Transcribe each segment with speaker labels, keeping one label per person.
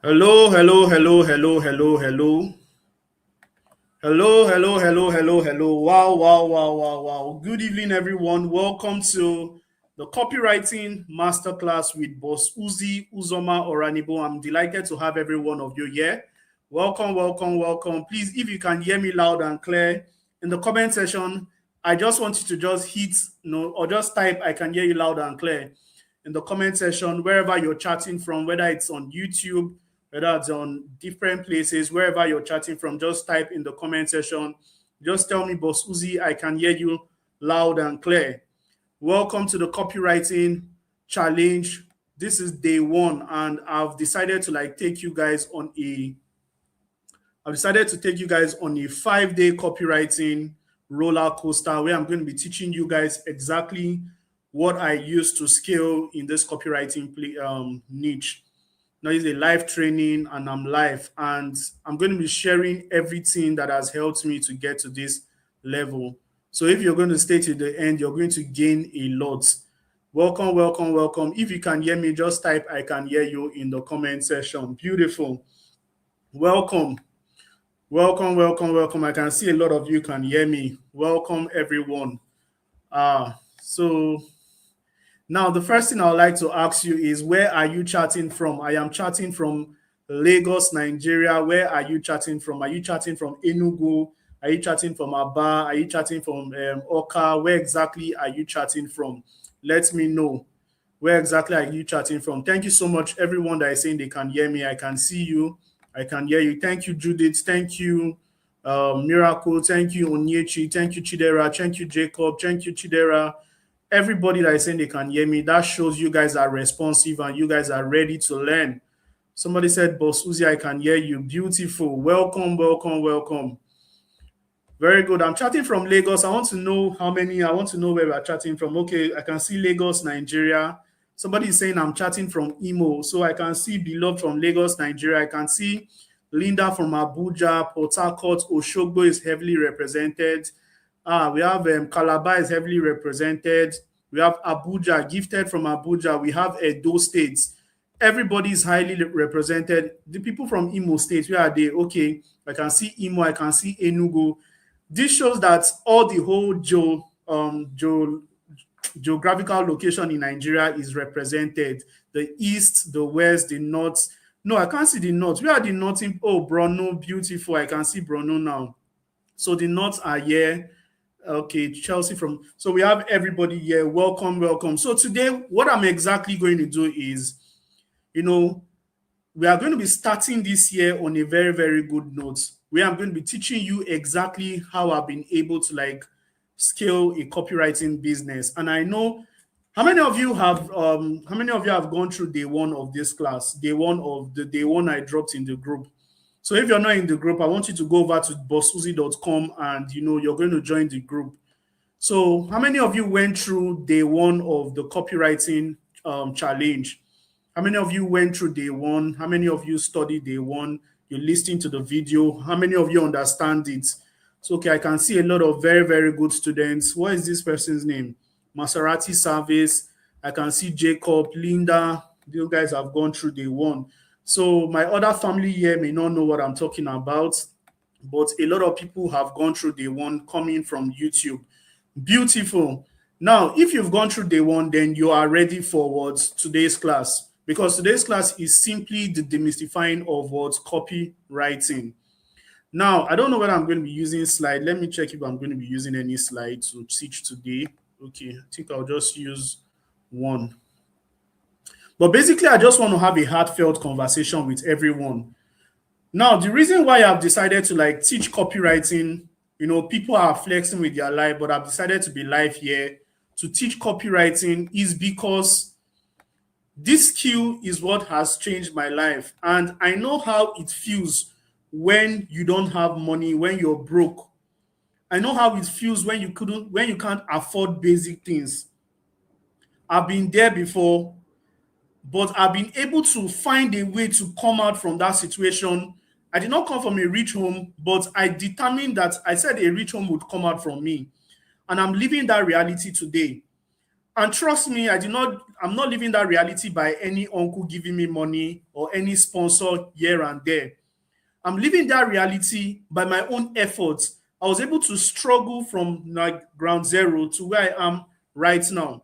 Speaker 1: Hello, hello, hello, hello, hello, hello. Hello, hello, hello, hello, hello. Wow, wow, wow, wow, wow. Good evening, everyone. Welcome to the copywriting masterclass with Boss Uzi Uzoma Oranibo. I'm delighted to have every one of you here. Welcome, welcome, welcome. Please, if you can hear me loud and clear in the comment section, I just want you to just hit no or just type I can hear you loud and clear in the comment section wherever you're chatting from, whether it's on YouTube, whether it's on different places, wherever you're chatting from, just type in the comment section. Just tell me, Boss Uzi, I can hear you loud and clear. Welcome to the copywriting challenge. This is day one, and I've decided to take you guys on a 5 day copywriting roller coaster where I'm going to be teaching you guys exactly what I use to scale in this copywriting niche. Now it's a live training and I'm live, and I'm going to be sharing everything that has helped me to get to this level. So if you're going to stay to the end, you're going to gain a lot. Welcome, welcome, welcome. If you can hear me, just type I can hear you in the comment section. Beautiful. Welcome. Welcome, welcome, welcome. I can see a lot of you can hear me. Welcome, everyone. So now the first thing I would like to ask you is, where are you chatting from? I am chatting from Lagos, Nigeria. Where are you chatting from? Are you chatting from Enugu? Are you chatting from Aba? Are you chatting from Oka? Where exactly are you chatting from? Let me know. Where exactly are you chatting from? Thank you so much, everyone that is saying they can hear me. I can see you. I can hear you. Thank you, Judith. Thank you, Miracle. Thank you, Onyechi. Thank you, Chidera. Thank you, Jacob. Thank you, Chidera. Everybody that is saying they can hear me, that shows you guys are responsive and you guys are ready to learn. Somebody said, Boss Uzi, I can hear you. Beautiful. Welcome, welcome, welcome. Very good. I'm chatting from Lagos. I want to know I want to know where we're chatting from. Okay, I can see Lagos, Nigeria. Somebody is saying I'm chatting from Imo. So I can see Beloved from Lagos, Nigeria. I can see Linda from Abuja. Port Harcourt, Oshogbo is heavily represented. We have Calabar is heavily represented. We have Abuja, Gifted from Abuja. We have Edo States. Everybody is highly represented. The people from Imo State, where are they? Okay, I can see Imo, I can see Enugu. This shows that all the whole geographical location in Nigeria is represented. The east, the west, the north. No, I can't see the north. Where are the north? Oh, Brno, beautiful. I can see Brno now. So the north are here. Okay, Chelsea from. So we have everybody here. Welcome, welcome. So today, what I'm exactly going to do is, we are going to be starting this year on a very, very good note, where I'm going to be teaching you exactly how I've been able to scale a copywriting business. And I know how many of you have gone through day one of this class, day one I dropped in the group. So if you're not in the group, I want you to go over to bossuzi.com and you're going to join the group. So how many of you went through day one of the copywriting challenge? How many of you went through day one? How many of you studied day one? You listened to the video. How many of you understand it? So, okay, I can see a lot of very, very good students. What is this person's name? Maserati Service. I can see Jacob, Linda. You guys have gone through day one. So my other family here may not know what I'm talking about, but a lot of people have gone through day one coming from YouTube. Beautiful. Now, if you've gone through day one, then you are ready for what today's class, because today's class is simply the demystifying of what copywriting. Now, I don't know whether I'm going to be using slide. Let me check if I'm going to be using any slide to teach today. Okay, I think I'll just use one. But basically, I just want to have a heartfelt conversation with everyone. Now, the reason why I've decided to teach copywriting, people are flexing with their life, but I've decided to be live here to teach copywriting is because this skill is what has changed my life. And I know how it feels when you don't have money, when you're broke. I know how it feels when you can't afford basic things. I've been there before, but I've been able to find a way to come out from that situation. I did not come from a rich home, but I said a rich home would come out from me. And I'm living that reality today. And trust me, I'm not living that reality by any uncle giving me money or any sponsor here and there. I'm living that reality by my own efforts. I was able to struggle from like ground zero to where I am right now.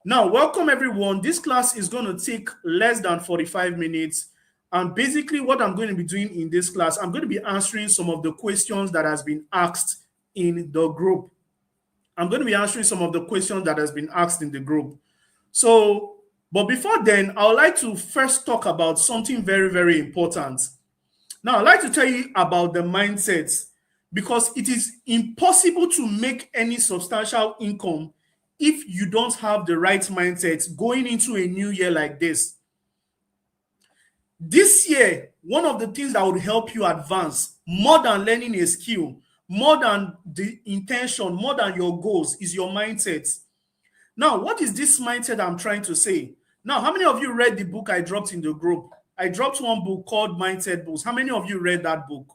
Speaker 1: Now, welcome everyone. This class is going to take less than 45 minutes. And basically what I'm going to be doing in this class, I'm going to be answering some of the questions that has been asked in the group. I'm going to be answering some of the questions that has been asked in the group. So, but before then, I would like to first talk about something very, very important. Now, I'd like to tell you about the mindset, because it is impossible to make any substantial income if you don't have the right mindset going into a new year like this. This year, one of the things that would help you advance more than learning a skill, more than the intention, more than your goals, is your mindset. Now, what is this mindset I'm trying to say? Now, how many of you read the book I dropped in the group? I dropped one book called Mindset Books. How many of you read that book?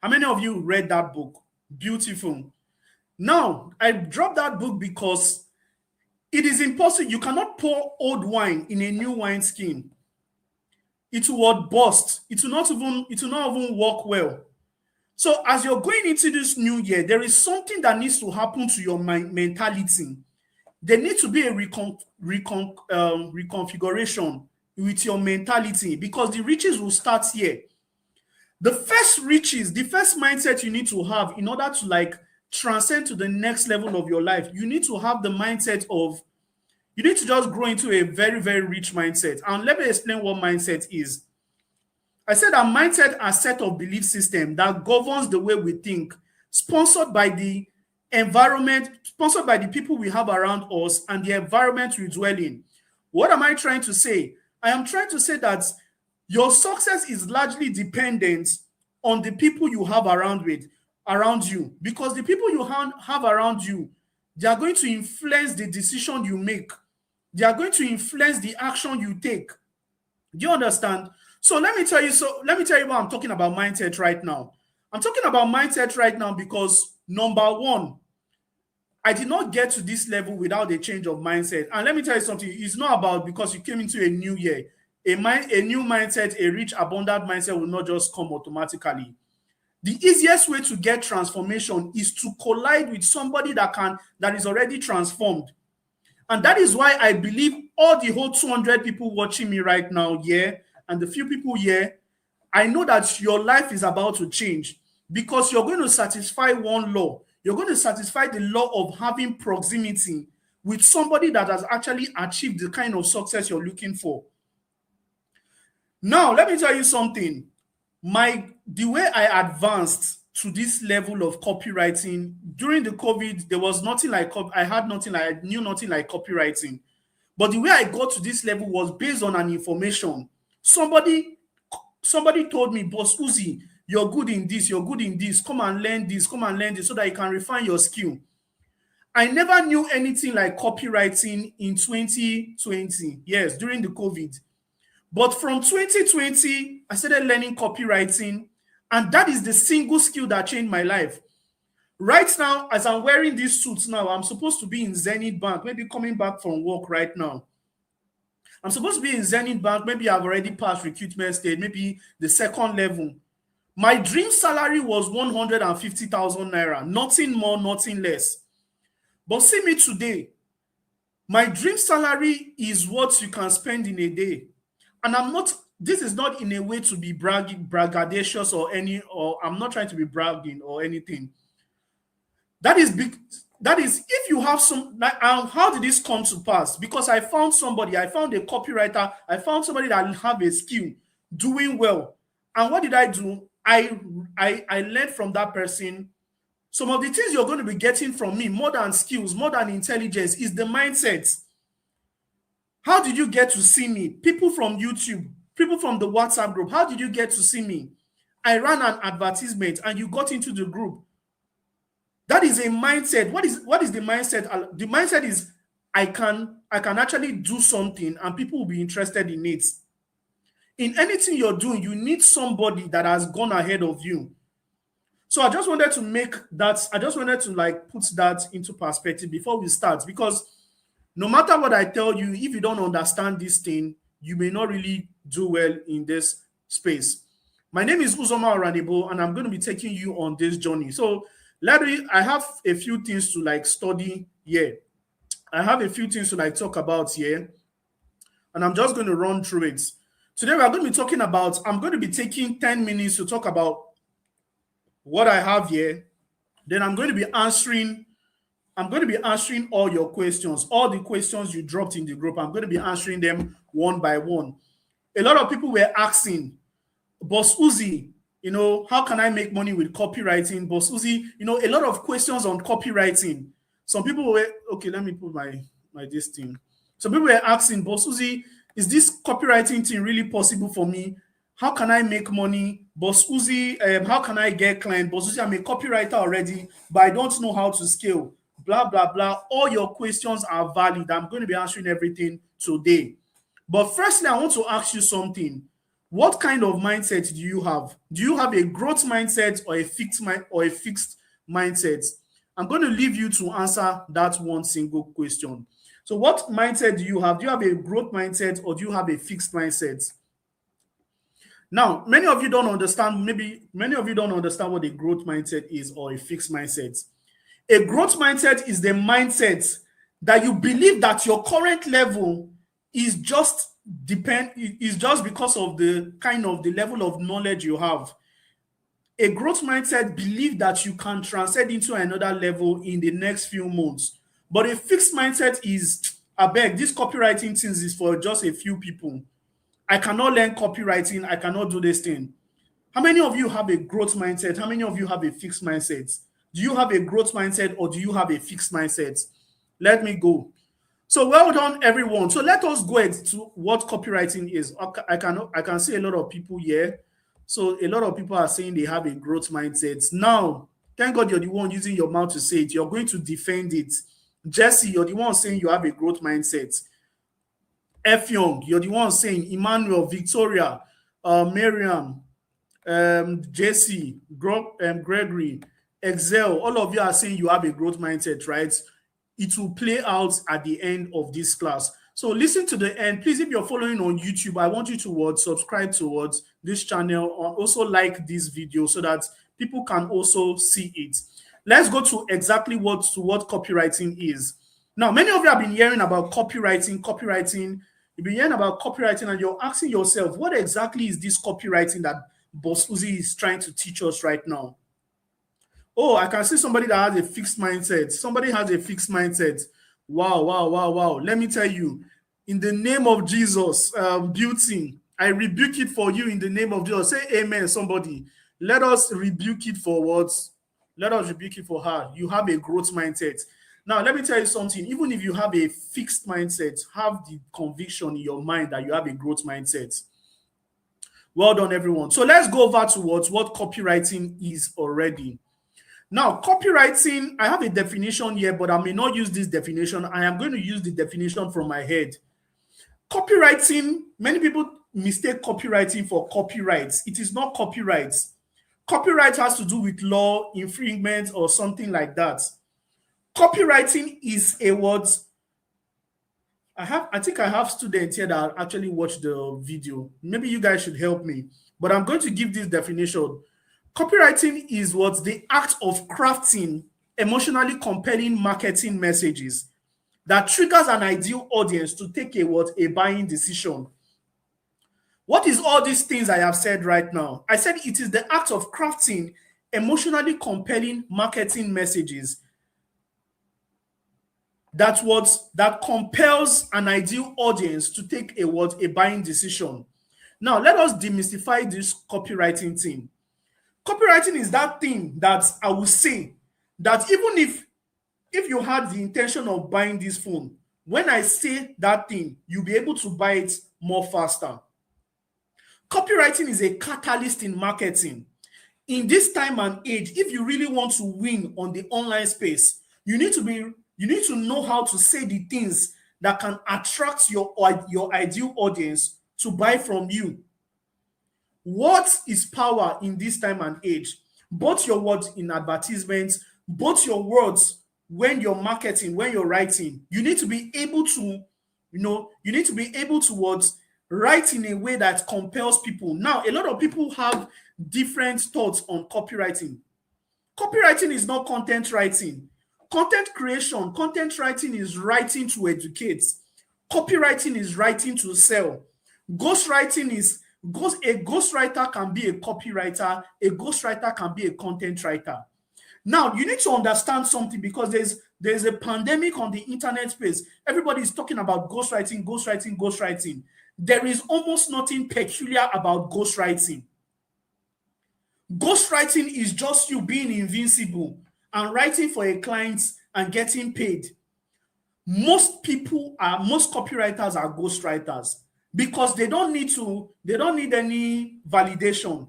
Speaker 1: How many of you read that book? Beautiful. Now, I dropped that book because it is impossible. You cannot pour old wine in a new wine skin. It will burst. It will not even work well. So as you're going into this new year, there is something that needs to happen to your mentality. There needs to be a reconfiguration with your mentality, because the riches will start here. The first riches, the first mindset you need to have in order to like transcend to the next level of your life, you need to have the mindset of, you need to just grow into a very, very rich mindset. And let me explain what mindset is. I said that mindset are a set of belief system that governs the way we think, sponsored by the environment, sponsored by the people we have around us and the environment we dwell in. What am I trying to say? I am trying to say that your success is largely dependent on the people you have around you, because the people you have around you, they are going to influence the decision you make. They are going to influence the action you take. Do you understand? So let me tell you why I'm talking about mindset right now. I'm talking about mindset right now because, number one, I did not get to this level without a change of mindset. And let me tell you something, it's not about because you came into a new year. A new mindset, a rich, abundant mindset will not just come automatically. The easiest way to get transformation is to collide with somebody that is already transformed. And that is why I believe all the whole 200 people watching me right now here, and the few people here, I know that your life is about to change, because you're going to satisfy one law. You're going to satisfy the law of having proximity with somebody that has actually achieved the kind of success you're looking for. Now, let me tell you something. The way I advanced to this level of copywriting during the COVID, there was nothing like I knew nothing like copywriting. But the way I got to this level was based on an information. Somebody told me, Boss Uzi, you're good in this, come and learn this, so that you can refine your skill. I never knew anything like copywriting in 2020, yes, during the COVID. But from 2020, I started learning copywriting, and that is the single skill that changed my life. Right now, as I'm wearing these suits now, I'm supposed to be in Zenith Bank, maybe coming back from work right now. I'm supposed to be in Zenith Bank, maybe I've already passed recruitment stage, maybe the second level. My dream salary was 150,000 naira, nothing more, nothing less. But see me today, my dream salary is what you can spend in a day. And this is not in a way to be braggadocious or I'm not trying to be bragging or anything. That is if you have some, how did this come to pass? Because I found a copywriter, I found somebody that have a skill, doing well. And what did I do? I learned from that person. Some of the things you're going to be getting from me, more than skills, more than intelligence, is the mindset. How did you get to see me? People from YouTube, people from the WhatsApp group, how did you get to see me? I ran an advertisement and you got into the group. That is a mindset. What is the mindset? The mindset is I can actually do something and people will be interested in it. In anything you're doing, you need somebody that has gone ahead of you. So I just wanted to make that, I just wanted to like put that into perspective before we start, because no matter what I tell you, if you don't understand this thing, you may not really do well in this space. My name is Uzoma Oranebo, and I'm going to be taking you on this journey. So, Larry, I have a few things to like study here. I have a few things to like talk about here, and I'm just going to run through it. Today, we are going to be talking about, I'm going to be taking 10 minutes to talk about what I have here. Then I'm going to be answering all your questions, all the questions you dropped in the group. I'm going to be answering them one by one. A lot of people were asking, Boss Uzi, how can I make money with copywriting? Boss Uzi, a lot of questions on copywriting. Some people were, okay, let me put my this thing. Some people were asking, Boss Uzi, is this copywriting thing really possible for me? How can I make money? Boss Uzi, how can I get clients? Boss Uzi, I'm a copywriter already, but I don't know how to scale. Blah, blah, blah. All your questions are valid. I'm going to be answering everything today. But firstly, I want to ask you something. What kind of mindset do you have? Do you have a growth mindset or a fixed mindset? I'm going to leave you to answer that one single question. So what mindset do you have? Do you have a growth mindset or do you have a fixed mindset? Now, many of you don't understand, maybe many of you don't understand what a growth mindset is or a fixed mindset. A growth mindset is the mindset that you believe that your current level is just because of the kind of the level of knowledge you have. A growth mindset believes that you can transcend into another level in the next few months. But a fixed mindset is, I beg, this copywriting things is for just a few people. I cannot learn copywriting. I cannot do this thing. How many of you have a growth mindset? How many of you have a fixed mindset? Do you have a growth mindset or do you have a fixed mindset? Let me go. So well done, everyone. So let us go to what copywriting is. I can see a lot of people here. So a lot of people are saying they have a growth mindset. Now, thank God you're the one using your mouth to say it. You're going to defend it. Jesse, you're the one saying you have a growth mindset. F. Young, you're the one saying. Emmanuel, Victoria, Miriam, Jesse, Gregory, Excel, all of you are saying you have a growth mindset, right? It will play out at the end of this class. So listen to the end. Please, if you're following on YouTube, I want you to subscribe to this channel and also like this video so that people can also see it. Let's go to exactly what copywriting is. Now, many of you have been hearing about copywriting. You've been hearing about copywriting and you're asking yourself, what exactly is this copywriting that Boss Uzi is trying to teach us right now? Oh, I can see somebody that has a fixed mindset. Somebody has a fixed mindset. Wow, wow, wow, wow. Let me tell you, in the name of Jesus, beauty, I rebuke it for you in the name of Jesus. Say amen, somebody. Let us rebuke it for what? Let us rebuke it for her. You have a growth mindset. Now, let me tell you something. Even if you have a fixed mindset, have the conviction in your mind that you have a growth mindset. Well done, everyone. So let's go over to what copywriting is already. Now, copywriting, I have a definition here, but I may not use this definition. I am going to use the definition from my head. Copywriting, many people mistake copywriting for copyrights. It is not copyrights. Copyright has to do with law, infringement, or something like that. Copywriting is a word. I think I have students here that actually watch the video. Maybe you guys should help me. But I'm going to give this definition. Copywriting is the act of crafting emotionally compelling marketing messages that triggers an ideal audience to take a buying decision. What is all these things I have said right now? I said it is the act of crafting emotionally compelling marketing messages that compels an ideal audience to take a buying decision. Now, let us demystify this copywriting thing. Copywriting is that thing that I will say that even if you had the intention of buying this phone, when I say that thing, you'll be able to buy it more faster. Copywriting is a catalyst in marketing. In this time and age, if you really want to win on the online space, you need to know how to say the things that can attract your ideal audience to buy from you. What is power in this time and age? both your words in advertisements, both your words when you're marketing, when you're writing. You need to be able to, you need to be able to what, write in a way that compels people. Now, a lot of people have different thoughts on copywriting. Copywriting is not content writing. Content creation, content writing is writing to educate. Copywriting is writing to sell. Ghostwriting is a ghostwriter can be a copywriter, a ghostwriter can be a content writer. Now, you need to understand something, because there's a pandemic on the internet space. Everybody is talking about ghostwriting, ghostwriting, ghostwriting. There is almost nothing peculiar about ghostwriting. Ghostwriting is just you being invincible and writing for a client and getting paid. Most copywriters are ghostwriters because they don't need any validation.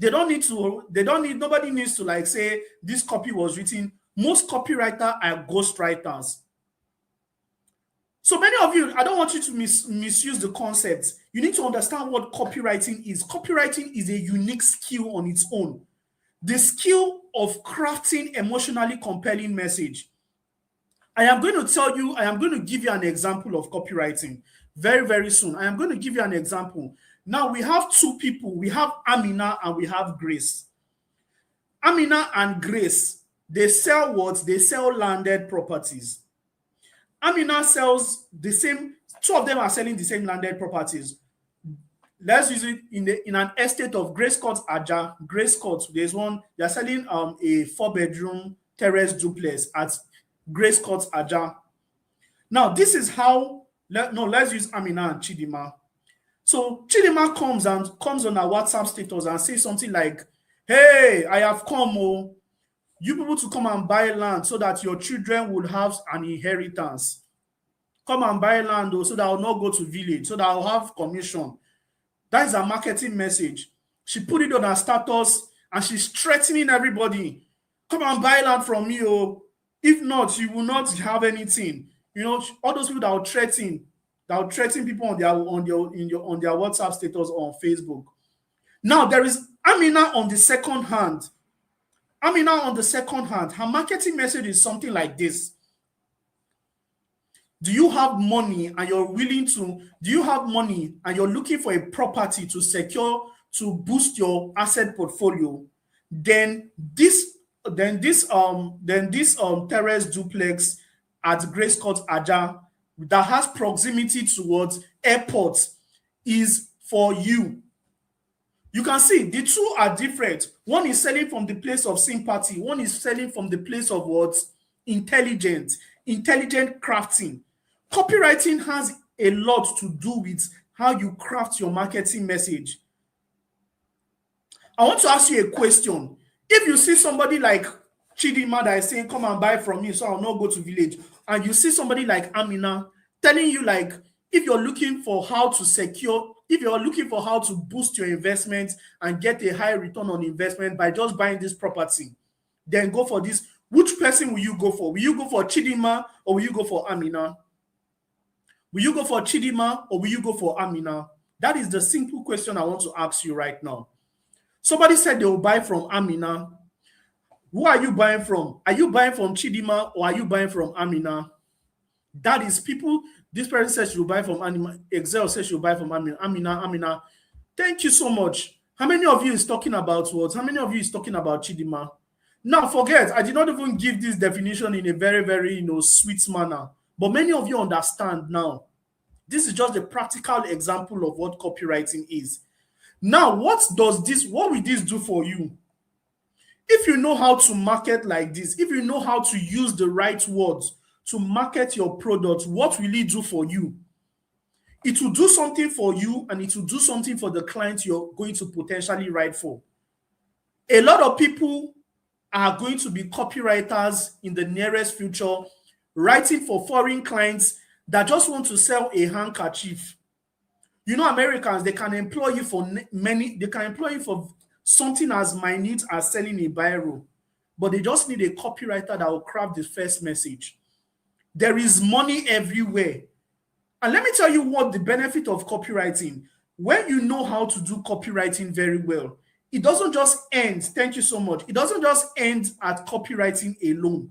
Speaker 1: Nobody needs to like say this copy was written. Most copywriters are ghostwriters. So many of you, I don't want you to misuse the concept. You need to understand what copywriting is. Copywriting is a unique skill on its own. The skill of crafting emotionally compelling message. I am going to give you an example of copywriting very, very soon. I am going to give you an example. Now, we have two people. We have Amina and we have Grace. Amina and Grace, they sell what? They sell landed properties. Amina sells the same, two of them are selling the same landed properties. Let's use it in an estate of Grace Court, Aja. Grace Court, there's one, they're selling a 4-bedroom terrace duplex at Grace Court, Aja. Now, this is how, let's use Amina and Chidima. So Chidima comes on her WhatsApp status and says something like, hey, I have come, you people to come and buy land so that your children would have an inheritance. Come and buy land so that I'll not go to village, so that I'll have commission. That is a marketing message. She put it on her status and she's threatening everybody. Come and buy land from me, if not, you will not have anything. All those people that will threaten people on their WhatsApp status or on Facebook. Now there is Amina on the second hand. Amina on the second hand, her marketing message is something like this. Do you have money and you're looking for a property to secure, to boost your asset portfolio? Then this terrace duplex at Grace Court, Aja, that has proximity towards airports is for you. You can see the two are different. One is selling from the place of sympathy. One is selling from the place of what? Intelligent crafting. Copywriting has a lot to do with how you craft your marketing message. I want to ask you a question. If you see somebody like Chidima that is saying, come and buy from me so I'll not go to village, and you see somebody like Amina telling you, like, if you're looking for how to boost your investment and get a high return on investment by just buying this property, then go for this. Which person will you go for? Will you go for Chidima or will you go for Amina? Will you go for Chidima or will you go for Amina? That is the simple question I want to ask you right now. Somebody said they will buy from Amina. Who are you buying from? Are you buying from Chidima or are you buying from Amina? That is people. This person says you'll buy from Amina. Excel says you'll buy from Amina. Amina. Thank you so much. How many of you is talking about what? How many of you is talking about Chidima? Now, forget, I did not even give this definition in a very, very, sweet manner. But many of you understand now. This is just a practical example of what copywriting is. Now, what will this do for you? If you know how to market like this, if you know how to use the right words to market your product, what will it do for you? It will do something for you and it will do something for the client you're going to potentially write for. A lot of people are going to be copywriters in the nearest future, writing for foreign clients that just want to sell a handkerchief. Americans, they can employ you for something as minute as selling a biro, but they just need a copywriter that will craft the first message. There is money everywhere. And let me tell you what the benefit of copywriting. When you know how to do copywriting very well, it doesn't just end. Thank you so much. It doesn't just end at copywriting alone.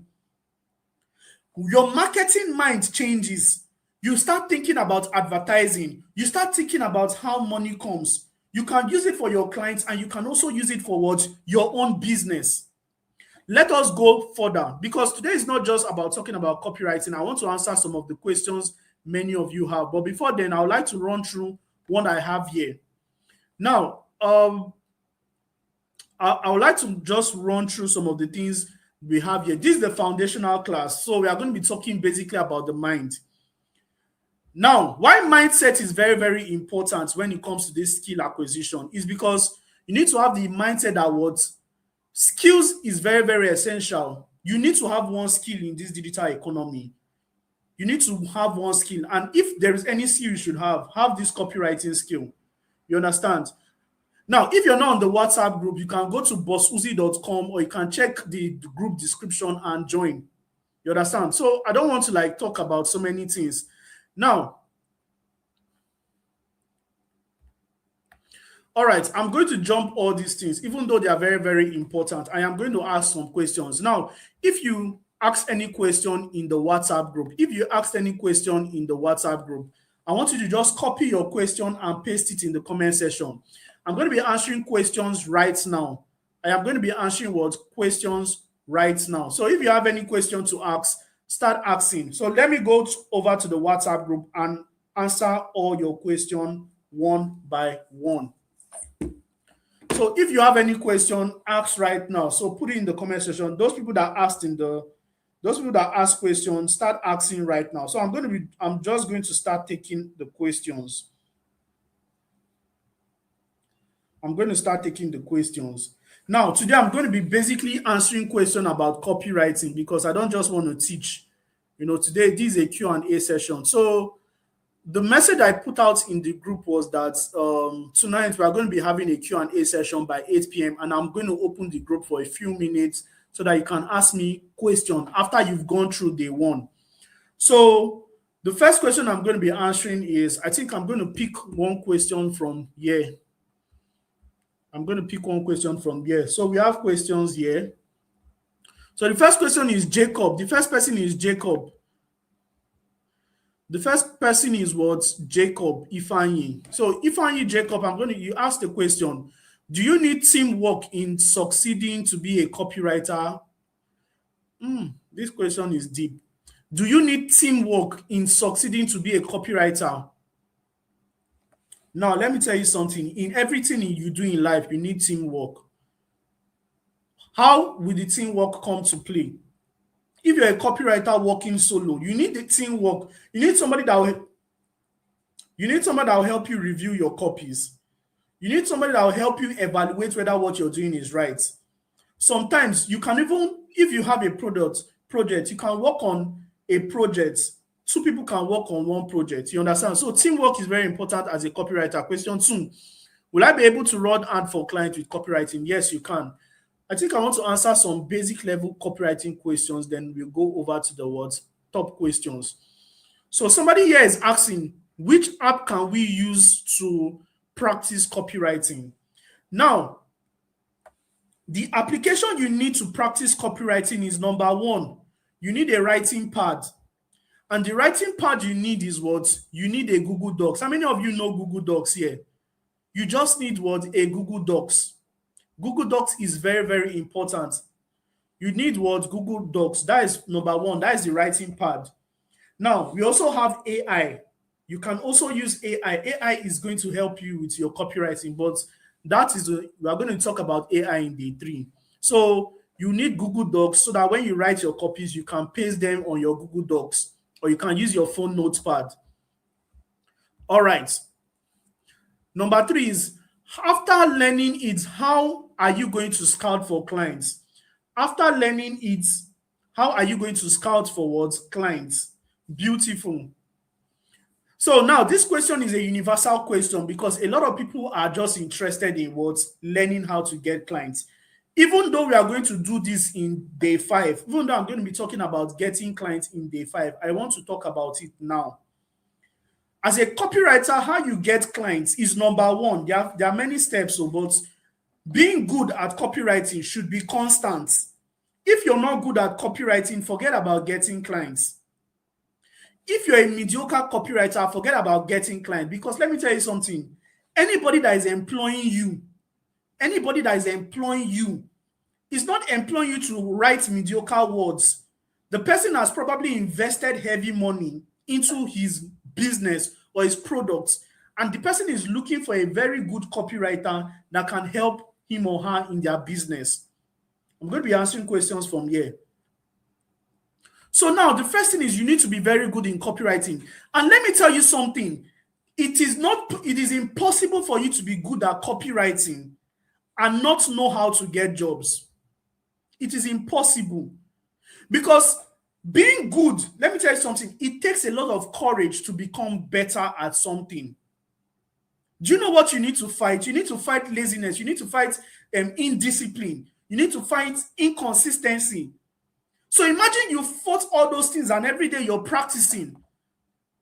Speaker 1: Your marketing mind changes. You start thinking about advertising. You start thinking about how money comes. You can use it for your clients and you can also use it for what? Your own business. Let us go further because today is not just about talking about copywriting. I want to answer some of the questions many of you have. But before then, I would like to run through one I have here. Now, I would like to just run through some of the things we have here. This is the foundational class. So we are going to be talking basically about the mind. Now, why mindset is very, very important when it comes to this skill acquisition is because you need to have the mindset that what skills is very, very essential. You need to have one skill in this digital economy. You need to have one skill. And if there is any skill you should have this copywriting skill. You understand? Now, if you're not on the WhatsApp group, you can go to bossuzi.com or you can check the group description and join. You understand? So I don't want to like talk about so many things. Now, all right, I'm going to jump all these things, even though they are very, very important. I am going to ask some questions. Now, if you ask any question in the WhatsApp group, I want you to just copy your question and paste it in the comment section. I'm going to be answering questions right now. I am going to be answering what questions right now. So if you have any question to ask, start asking. So let me go over to the WhatsApp group and answer all your questions one by one. So if you have any question, ask right now. So put it in the comment section. Those people that ask questions, start asking right now. So I'm just going to start taking the questions. Now, today I'm going to be basically answering questions about copywriting because I don't just want to teach. Today this is a Q&A session. So the message I put out in the group was that tonight we are going to be having a Q&A session by 8 p.m. and I'm going to open the group for a few minutes so that you can ask me questions after you've gone through day one. So the first question I'm going to be answering is, I think I'm going to pick one question from here. So we have questions here. So the first question is Jacob. The first person is Jacob. The first person is what? Jacob Ifanyi. So Ifanyi Jacob, you ask the question, do you need teamwork in succeeding to be a copywriter? This question is deep. Do you need teamwork in succeeding to be a copywriter? Now, let me tell you something. In everything you do in life, you need teamwork. How will the teamwork come to play? If you're a copywriter working solo, you need the teamwork. You need somebody that will help you review your copies. You need somebody that will help you evaluate whether what you're doing is right. Sometimes you can even, if you have a project, you can work on a project. Two people can work on one project. You understand? So teamwork is very important as a copywriter. Question 2, will I be able to run ad for clients with copywriting? Yes, you can. I think I want to answer some basic level copywriting questions, then we'll go over to the top questions. So somebody here is asking, which app can we use to practice copywriting? Now, the application you need to practice copywriting is number 1, you need a writing pad. And the writing pad you need is what? You need a Google Docs. How many of you know Google Docs here? You just need what? A Google Docs. Google Docs is very, very important. You need what? Google Docs. That is number 1. That is the writing pad. Now, we also have AI. You can also use AI. AI is going to help you with your copywriting, but we are going to talk about AI in day 3. So you need Google Docs so that when you write your copies, you can paste them on your Google Docs, or you can use your phone notepad. All right. Number 3 is, after learning it, how are you going to scout for clients? After learning it, how are you going to scout for what? Clients. Beautiful. So now this question is a universal question because a lot of people are just interested in what? Learning how to get clients. Even though we are going to do this in day 5, even though I'm going to be talking about getting clients in day 5, I want to talk about it now. As a copywriter, how you get clients is number 1. There are many steps, but Being good at copywriting should be constant. If you're not good at copywriting, forget about getting clients. If you're a mediocre copywriter, forget about getting clients. Because let me tell you something. Anybody that is employing you is not employing you to write mediocre words. The person has probably invested heavy money into his business or his products, and the person is looking for a very good copywriter that can help him or her in their business. I'm going to be answering questions from here. So now the first thing is you need to be very good in copywriting. And let me tell you something. It is impossible for you to be good at copywriting and not know how to get jobs. It is impossible. Because being good, let me tell you something, it takes a lot of courage to become better at something. Do you know what you need to fight? You need to fight laziness. You need to fight indiscipline. You need to fight inconsistency. So imagine you fought all those things and every day you're practicing.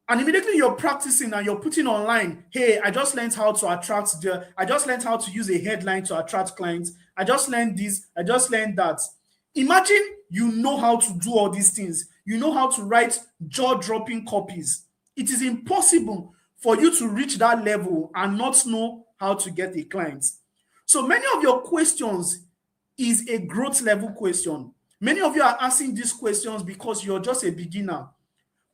Speaker 1: And immediately you're practicing and you're putting online, hey, I just learned how to I just learned how to use a headline to attract clients. I just learned this, I just learned that. Imagine you know how to do all these things. You know how to write jaw-dropping copies. It is impossible for you to reach that level and not know how to get a client. So many of your questions is a growth level question. Many of you are asking these questions because you're just a beginner.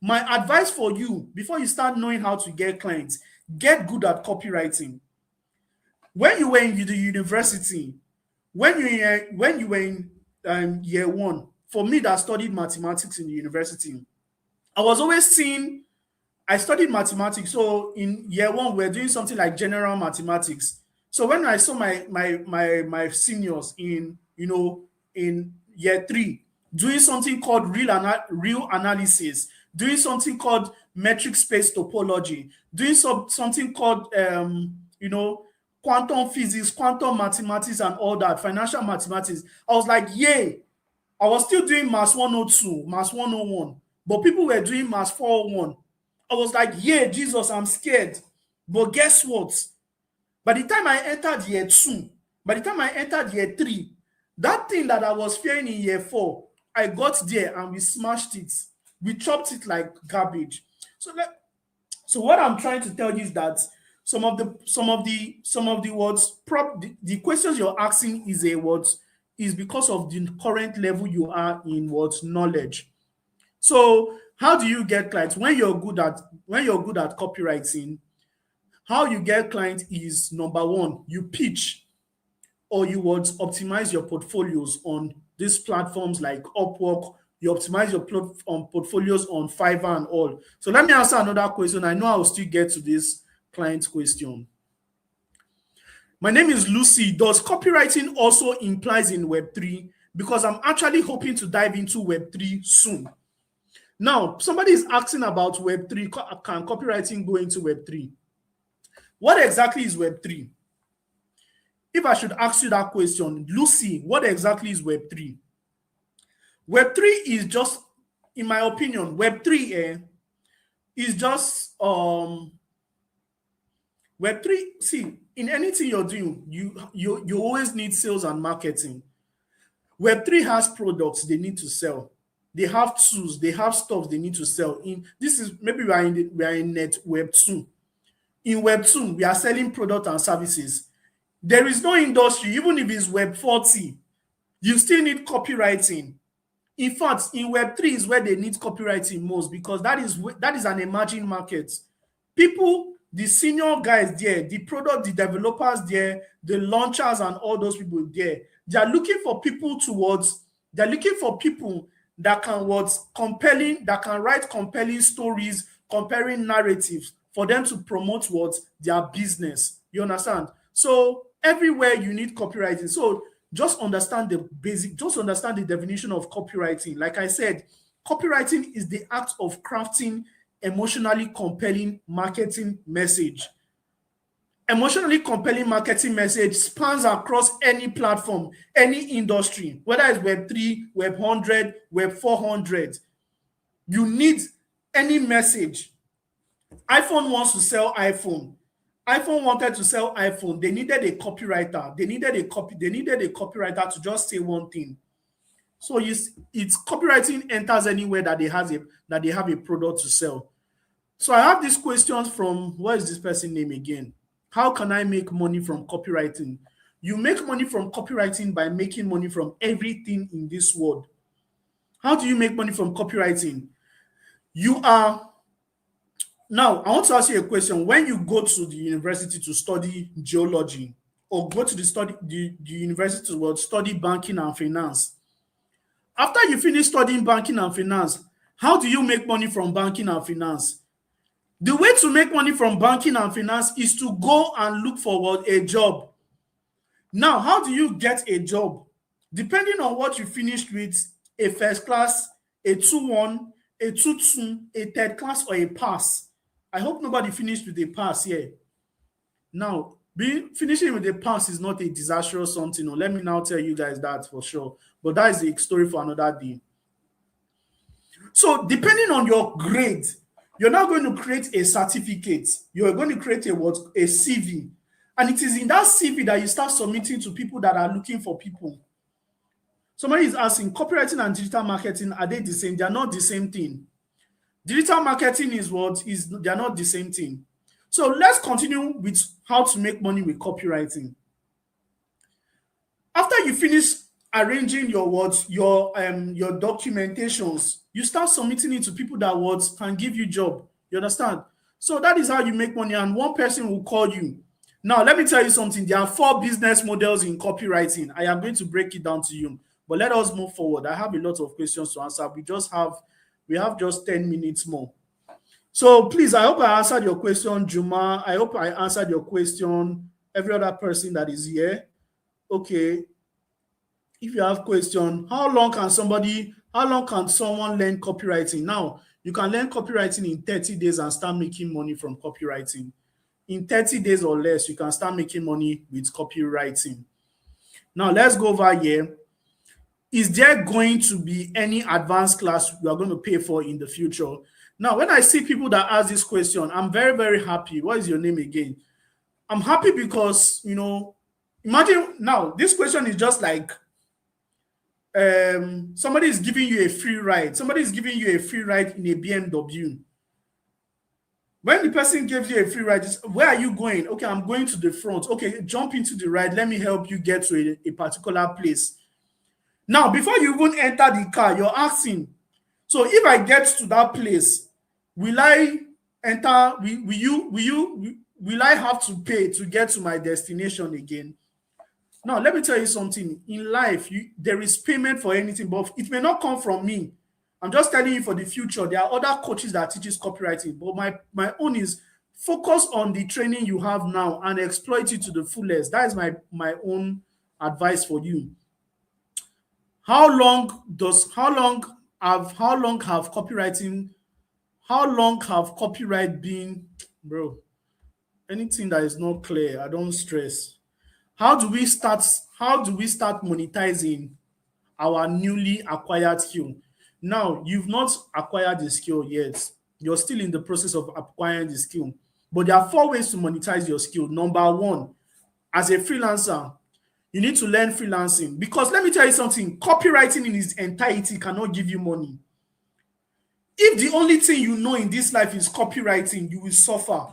Speaker 1: My advice for you, before you start knowing how to get clients, get good at copywriting. When you were in the university, when you were in year one, for me that studied mathematics in the university, I was always seeing, I studied mathematics. So in year one, we're doing something like general mathematics. So when I saw my seniors in year three doing something called real analysis, doing something called metric space topology, doing something called quantum physics, quantum mathematics, and all that, financial mathematics, I was like, yay! I was still doing maths 102, maths 101, but people were doing maths 401. I was like, yeah, Jesus, I'm scared. But guess what? By the time I entered year 2, by the time I entered year 3, that thing that I was fearing in year 4, I got there and we smashed it. We chopped it like garbage. So what I'm trying to tell you is that some of the words, the questions you're asking is because of the current level you are in knowledge. So how do you get clients? When you're good at copywriting, how you get clients is, number one, you pitch or you would optimize your portfolios on these platforms like Upwork. You optimize your portfolios on Fiverr and all. So let me answer another question. I know I'll still get to this client question. My name is Lucy. Does copywriting also implies in Web3? Because I'm actually hoping to dive into Web3 soon. Now, somebody is asking about Web3. Can copywriting go into Web3? What exactly is Web3? If I should ask you that question, Lucy, what exactly is Web3? Web3 is just, in my opinion, Web3 is just Web3. See, in anything you're doing, you always need sales and marketing. Web3 has products they need to sell. They have tools, they have stuff they need to sell. Maybe we are in net Web 2. In Web 2, we are selling products and services. There is no industry, even if it's Web 40, you still need copywriting. In fact, in Web 3 is where they need copywriting most, because that is an emerging market. People, the senior guys there, the product, the developers there, the launchers and all those people there, they are looking for people that can write compelling stories, compelling narratives for them to promote their business. You understand? So everywhere you need copywriting. So just understand the definition of copywriting. Like I said, copywriting is the act of crafting emotionally compelling marketing message. Emotionally compelling marketing message spans across any platform, any industry, whether it's Web 3, Web 100, Web 400. You need any message. iPhone wants to sell iPhone. iPhone wanted to sell iPhone. They needed a copywriter. They needed a copywriter to just say one thing. So it's copywriting enters anywhere that they have a product to sell. So I have these questions from, what is this person's name again? How can I make money from copywriting? You make money from copywriting by making money from everything in this world. How do you make money from copywriting? Now, I want to ask you a question. When you go to the university to study geology, or go to the university to study banking and finance, after you finish studying banking and finance, how do you make money from banking and finance? The way to make money from banking and finance is to go and look for a job. Now, how do you get a job? Depending on what you finished with, a first class, a 2-1, a 2-2, a third class, or a pass. I hope nobody finished with a pass here. Now, finishing with a pass is not a disastrous something. No, let me now tell you guys that for sure. But that is the story for another day. So, depending on your grade, you're now going to create a certificate. You're going to create a CV. And it is in that CV that you start submitting to people that are looking for people. Somebody is asking, copywriting and digital marketing, are they the same? They are not the same thing. Digital marketing they are not the same thing. So let's continue with how to make money with copywriting. After you finish arranging your documentations, you start submitting it to people that can give you job. You understand? So that is how you make money, and one person will call you. Now, let me tell you something. There are 4 business models in copywriting. I am going to break it down to you, but let us move forward. I have a lot of questions to answer. We have just 10 minutes more. So please, I hope I answered your question, Juma. I hope I answered your question. Every other person that is here. Okay. If you have question, how long can someone learn copywriting? Now, you can learn copywriting in 30 days and start making money from copywriting. In 30 days or less, you can start making money with copywriting. Now, let's go over here. Is there going to be any advanced class you are going to pay for in the future? Now, when I see people that ask this question, I'm very, very happy. What is your name again? I'm happy because, imagine now, this question is just like somebody is giving you a free ride. Somebody is giving you a free ride in a BMW. When the person gives you a free ride, where are you going? Okay, I'm going to the front. Okay, jump into the ride. Let me help you get to a particular place. Now, before you even enter the car, you're asking, so if I get to that place, will I enter? Will I have to pay to get to my destination again? Now, let me tell you something. In life, there is payment for anything, but it may not come from me. I'm just telling you for the future. There are other coaches that teaches copywriting, but my own is focus on the training you have now and exploit it to the fullest. That is my own advice for you. How long have copyright been, bro? Anything that is not clear, I don't stress. How do we start monetizing our newly acquired skill? Now, you've not acquired the skill yet. You're still in the process of acquiring the skill. But there are 4 ways to monetize your skill. Number 1, as a freelancer, you need to learn freelancing. Because let me tell you something, copywriting in its entirety cannot give you money. If the only thing you know in this life is copywriting, you will suffer.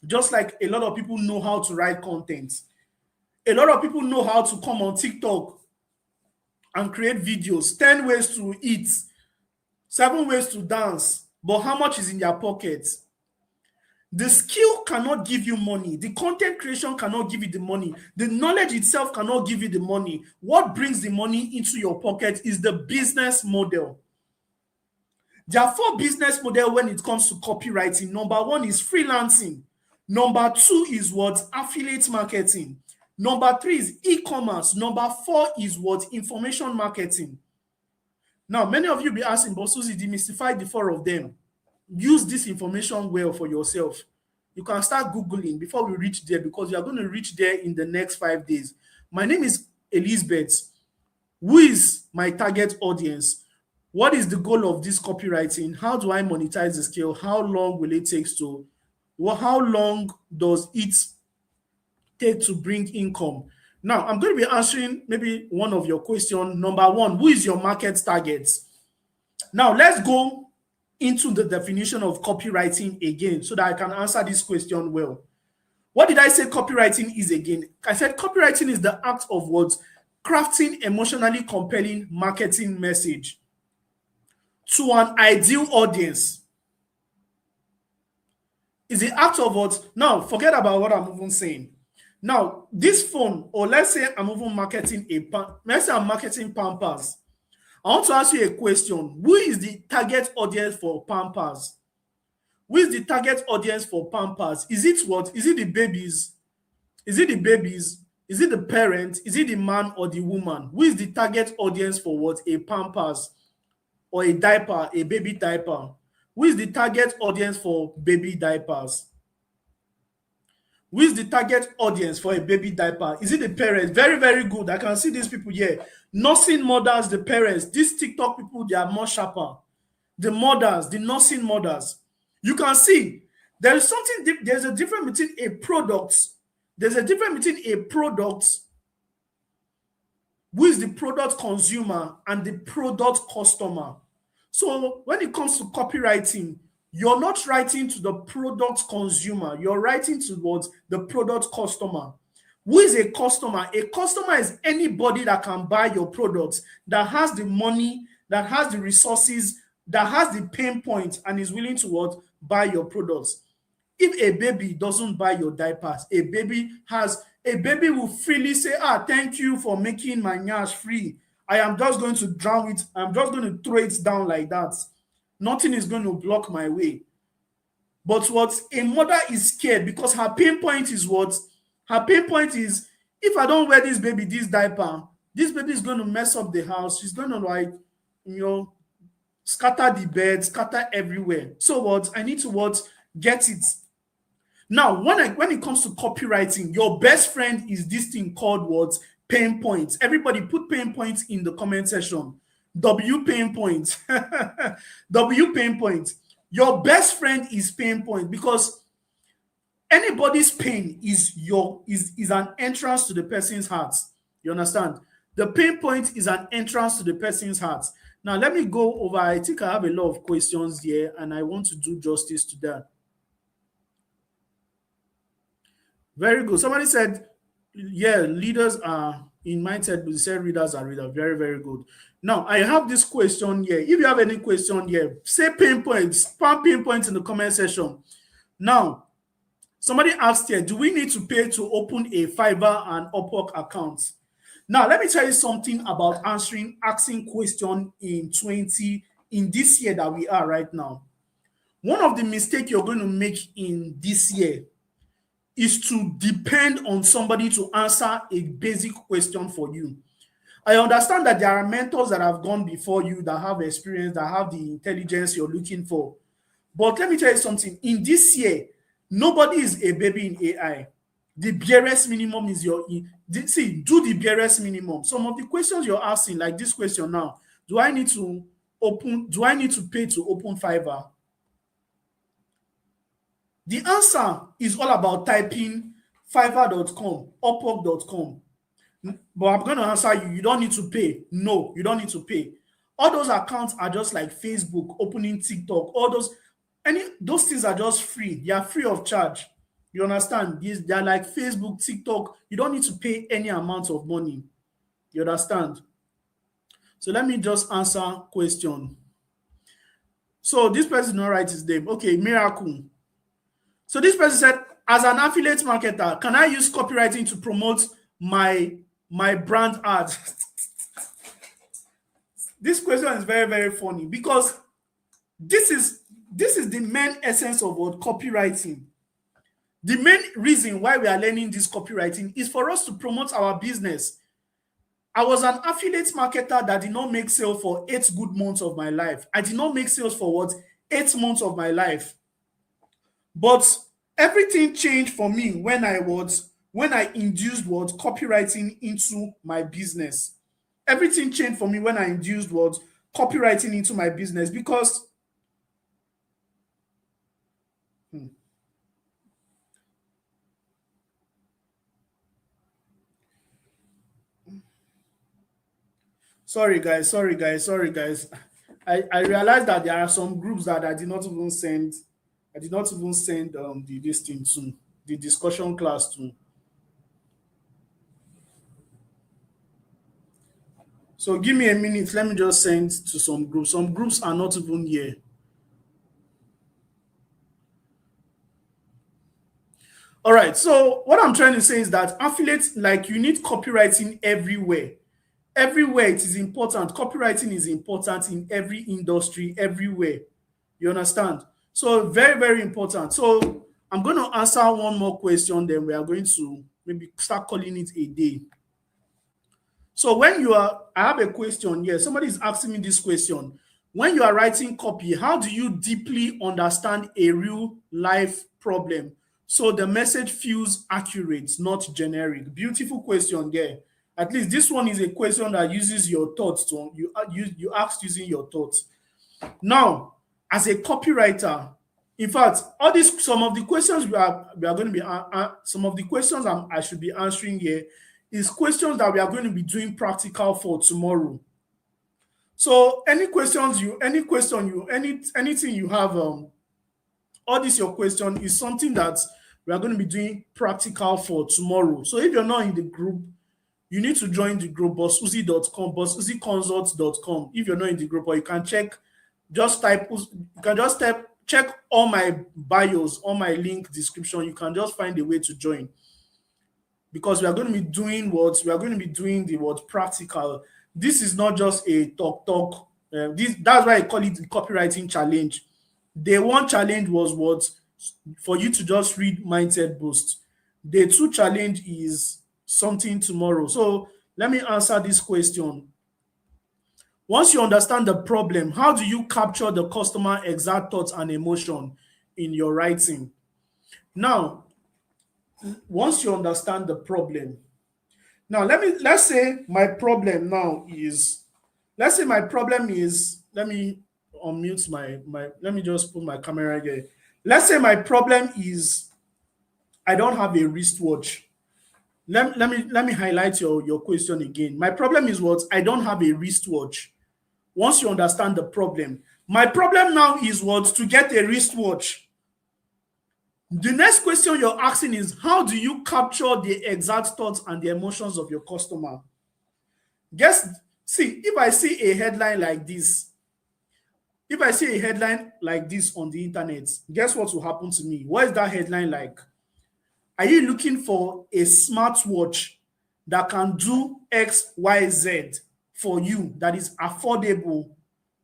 Speaker 1: Just like a lot of people know how to write content. A lot of people know how to come on TikTok and create videos. 10 ways to eat, 7 ways to dance. But how much is in their pockets? The skill cannot give you money. The content creation cannot give you the money. The knowledge itself cannot give you the money. What brings the money into your pocket is the business model. There are 4 business models when it comes to copywriting. Number 1 is freelancing. Number 2 is affiliate marketing. Number 3 is e-commerce. Number 4 is information marketing. Now, many of you be asking, but Susie, demystify the 4 of them. Use this information well for yourself. You can start Googling before we reach there, because we are going to reach there in the next 5 days. My name is Elizabeth. Who is my target audience? What is the goal of this copywriting? How do I monetize the skill? How long will it take to Well, how long does it take to bring income? Now, I'm going to be answering maybe one of your questions. Number one, who is your market target? Now, let's go into the definition of copywriting again so that I can answer this question well. What did I say copywriting is again? I said copywriting is the act of what? Crafting emotionally compelling marketing message to an ideal audience. Is the act of what? Now, forget about what I'm even saying. Now, this phone, or let's say I'm even marketing let's say I'm marketing Pampers. I want to ask you a question. Who is the target audience for Pampers? Who is the target audience for Pampers? Is it what? Is it the babies? Is it the babies? Is it the parent? Is it the man or the woman? Who is the target audience for what? A Pampers or a diaper, a baby diaper? Who is the target audience for baby diapers? Who is the target audience for a baby diaper? Is it the parents? Very, very good. I can see these people here. Nursing mothers, the parents. These TikTok people, they are more sharper. The mothers, the nursing mothers. You can see there is something, there's a difference between a product. There's a difference between a product, who is the product consumer, and the product customer. So when it comes to copywriting, you're not writing to the product consumer, you're writing towards the product customer. Who is a customer? A customer is anybody that can buy your products, that has the money, that has the resources, that has the pain point, and is willing to what? Buy your products. If a baby doesn't buy your diapers, a baby will freely say, thank you for making my nyash free. I am just going to drown it. I'm just going to throw it down like that. Nothing is going to block my way. But what? A mother is scared because her pain point is what? Her pain point is, if I don't wear this baby this diaper, this baby is going to mess up the house. She's going to scatter the bed, scatter everywhere. So what? I need to what? Get it. Now, when it comes to copywriting, your best friend is this thing called what? Pain points. Everybody put pain points in the comment section. W pain points. W pain points. Your best friend is pain point, because anybody's pain is an entrance to the person's heart. You understand? The pain point is an entrance to the person's heart. Now, let me go over. I think I have a lot of questions here, and I want to do justice to that. Very good. Somebody said, yeah, leaders are in mindset, but said readers are readers. Very, very good. Now, I have this question here. If you have any question here, say pain points, spam pain points in the comment section. Now, somebody asked here, do we need to pay to open a Fiverr and Upwork account? Now, let me tell you something about asking question in this year that we are right now. One of the mistakes you're going to make in this year is to depend on somebody to answer a basic question for you. I understand that there are mentors that have gone before you, that have experience, that have the intelligence you're looking for. But let me tell you something. In this year, nobody is a baby in AI. The barest minimum is do the barest minimum. Some of the questions you're asking, like this question now, do I need to pay to open Fiverr? The answer is all about typing fiverr.com, upwork.com. But I'm going to answer you, you don't need to pay. No, you don't need to pay. All those accounts are just like Facebook, opening TikTok, all those things are just free. They are free of charge. You understand? They are like Facebook, TikTok. You don't need to pay any amount of money. You understand? So let me just answer question. So this person did not write his name. Okay, Miracle. So this person said, as an affiliate marketer, can I use copywriting to promote my brand ad? This question is very, very funny, because this is the main essence of what copywriting. The main reason why we are learning this copywriting is for us to promote our business. I was an affiliate marketer that did not make sales for 8 good months of my life. I did not make sales for what? 8 months of my life. But everything changed for me when I induced what? Copywriting into my business. Everything changed for me when I induced what? Copywriting into my business, because Sorry, guys. I realized that there are some groups that I did not even send. I did not even send the this thing to the discussion class to. So give me a minute. Let me just send to some groups. Some groups are not even here. All right. So what I'm trying to say is that affiliates, like, you need copywriting everywhere. Everywhere it is important. Copywriting is important in every industry, everywhere. You understand? So very, very important. So I'm going to answer one more question, then we are going to maybe start calling it a day. So when you are, I have a question here. Somebody is asking me this question. When you are writing copy, how do you deeply understand a real life problem so the message feels accurate, not generic? Beautiful question there. At least this one is a question that uses your thoughts. You asked using your thoughts. Now, as a copywriter, in fact, all these some of the questions we are going to be some of the questions I should be answering here is questions that we are going to be doing practical for tomorrow. So anything you have, all this your question is something that we are going to be doing practical for tomorrow. So if you're not in the group, you need to join the group, bossuzi.com, bossuziconsult.com. If you're not in the group, or you can check, check all my bios, all my link description. You can just find a way to join, because we are going to be doing the word practical. This is not just a talk. That's why I call it the copywriting challenge. Day one challenge was what? For you to just read Mindset Boost. Day two challenge is something tomorrow. So let me answer this question. Once you understand the problem, how do you capture the customer exact thoughts and emotion in your writing? Now, once you understand the problem, now let's say my problem now is, let me unmute let me just put my camera here. Let's say my problem is I don't have a wristwatch. Let me highlight your question again. My problem is what? I don't have a wristwatch. Once you understand the problem, my problem now is what? To get a wristwatch. The next question you're asking is, how do you capture the exact thoughts and the emotions of your customer? If I see a headline like this, on the internet, guess what will happen to me? What is that headline like? Are you looking for a smartwatch that can do X, Y, Z for you, that is affordable,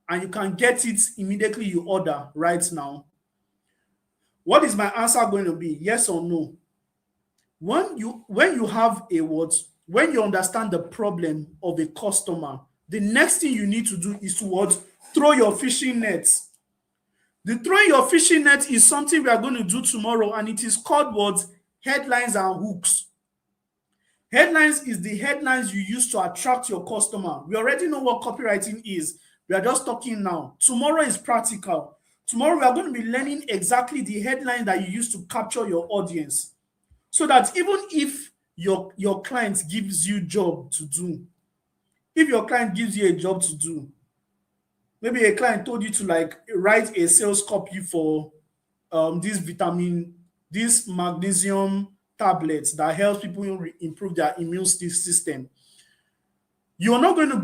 Speaker 1: and you can get it immediately you order right now? What is my answer going to be? Yes or no? When you have a what? When you understand the problem of a customer, the next thing you need to do is to what? Throw your fishing nets. The throwing your fishing net is something we are going to do tomorrow, and it is called what? Headlines and hooks. Headlines is the headlines you use to attract your customer. We already know what copywriting is. We are just talking now. Tomorrow is practical. Tomorrow we are going to be learning exactly the headline that you use to capture your audience, so that even if your client gives you job to do, maybe a client told you to like write a sales copy for this magnesium tablets that helps people improve their immune system, you're not going to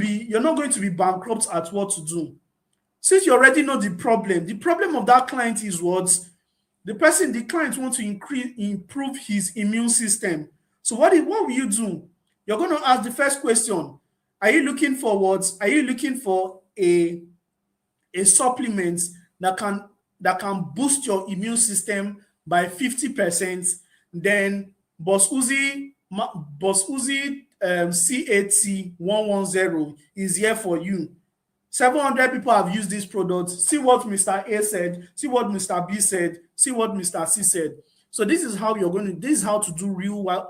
Speaker 1: be bankrupt at what to do. Since you already know the problem of that client is what? The client wants to improve his immune system. So what will you do? You're going to ask the first question. Are you looking for what? Are you looking for a supplement that can boost your immune system by 50%? Then Boss Uzi CAT 110 is here for you. 700 people have used this product. See what Mr. A said, see what Mr. B said, see what Mr. C said. So this is how to do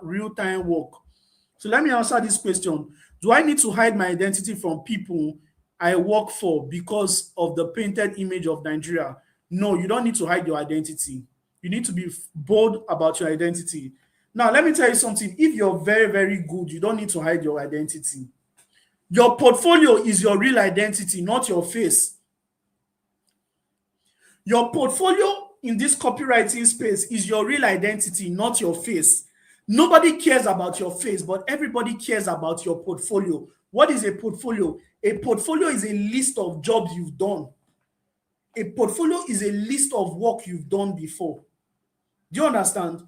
Speaker 1: real-time work. So let me answer this question. Do I need to hide my identity from people I work for because of the painted image of Nigeria? No, you don't need to hide your identity. You need to be bold about your identity. Now, let me tell you something. If you're very, very good, you don't need to hide your identity. Your portfolio is your real identity, not your face. Your portfolio in this copywriting space is your real identity, not your face. Nobody cares about your face, but everybody cares about your portfolio. What is a portfolio? A portfolio is a list of jobs you've done. A portfolio is a list of work you've done before. Do you understand?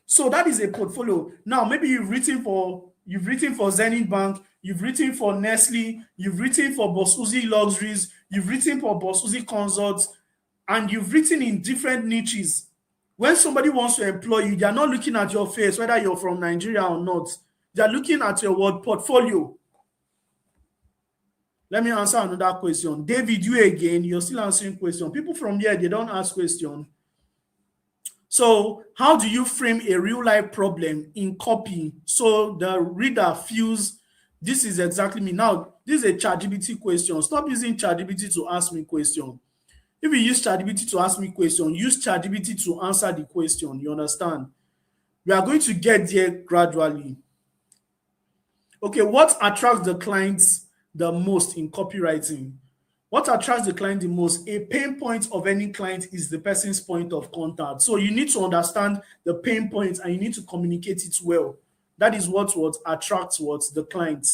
Speaker 1: So that is a portfolio. Now, maybe you've written for Zenith Bank, you've written for Nestle, you've written for Boss Uzi Luxuries, you've written for Boss Uzi Consults, and you've written in different niches. When somebody wants to employ you, they are not looking at your face, whether you're from Nigeria or not. They are looking at your word portfolio. Let me answer another question. David, you again, you're still answering question. People from here, they don't ask question. So how do you frame a real life problem in copy so the reader feels this is exactly me? Now, this is a ChatGPT question. Stop using ChatGPT to ask me question. If you use ChatGPT to ask me question, use ChatGPT to answer the question. You understand? We are going to get there gradually. Okay, what attracts the clients the most in copywriting? What attracts the client the most? A pain point of any client is the person's point of contact. So you need to understand the pain points and you need to communicate it well. That is what attracts the client.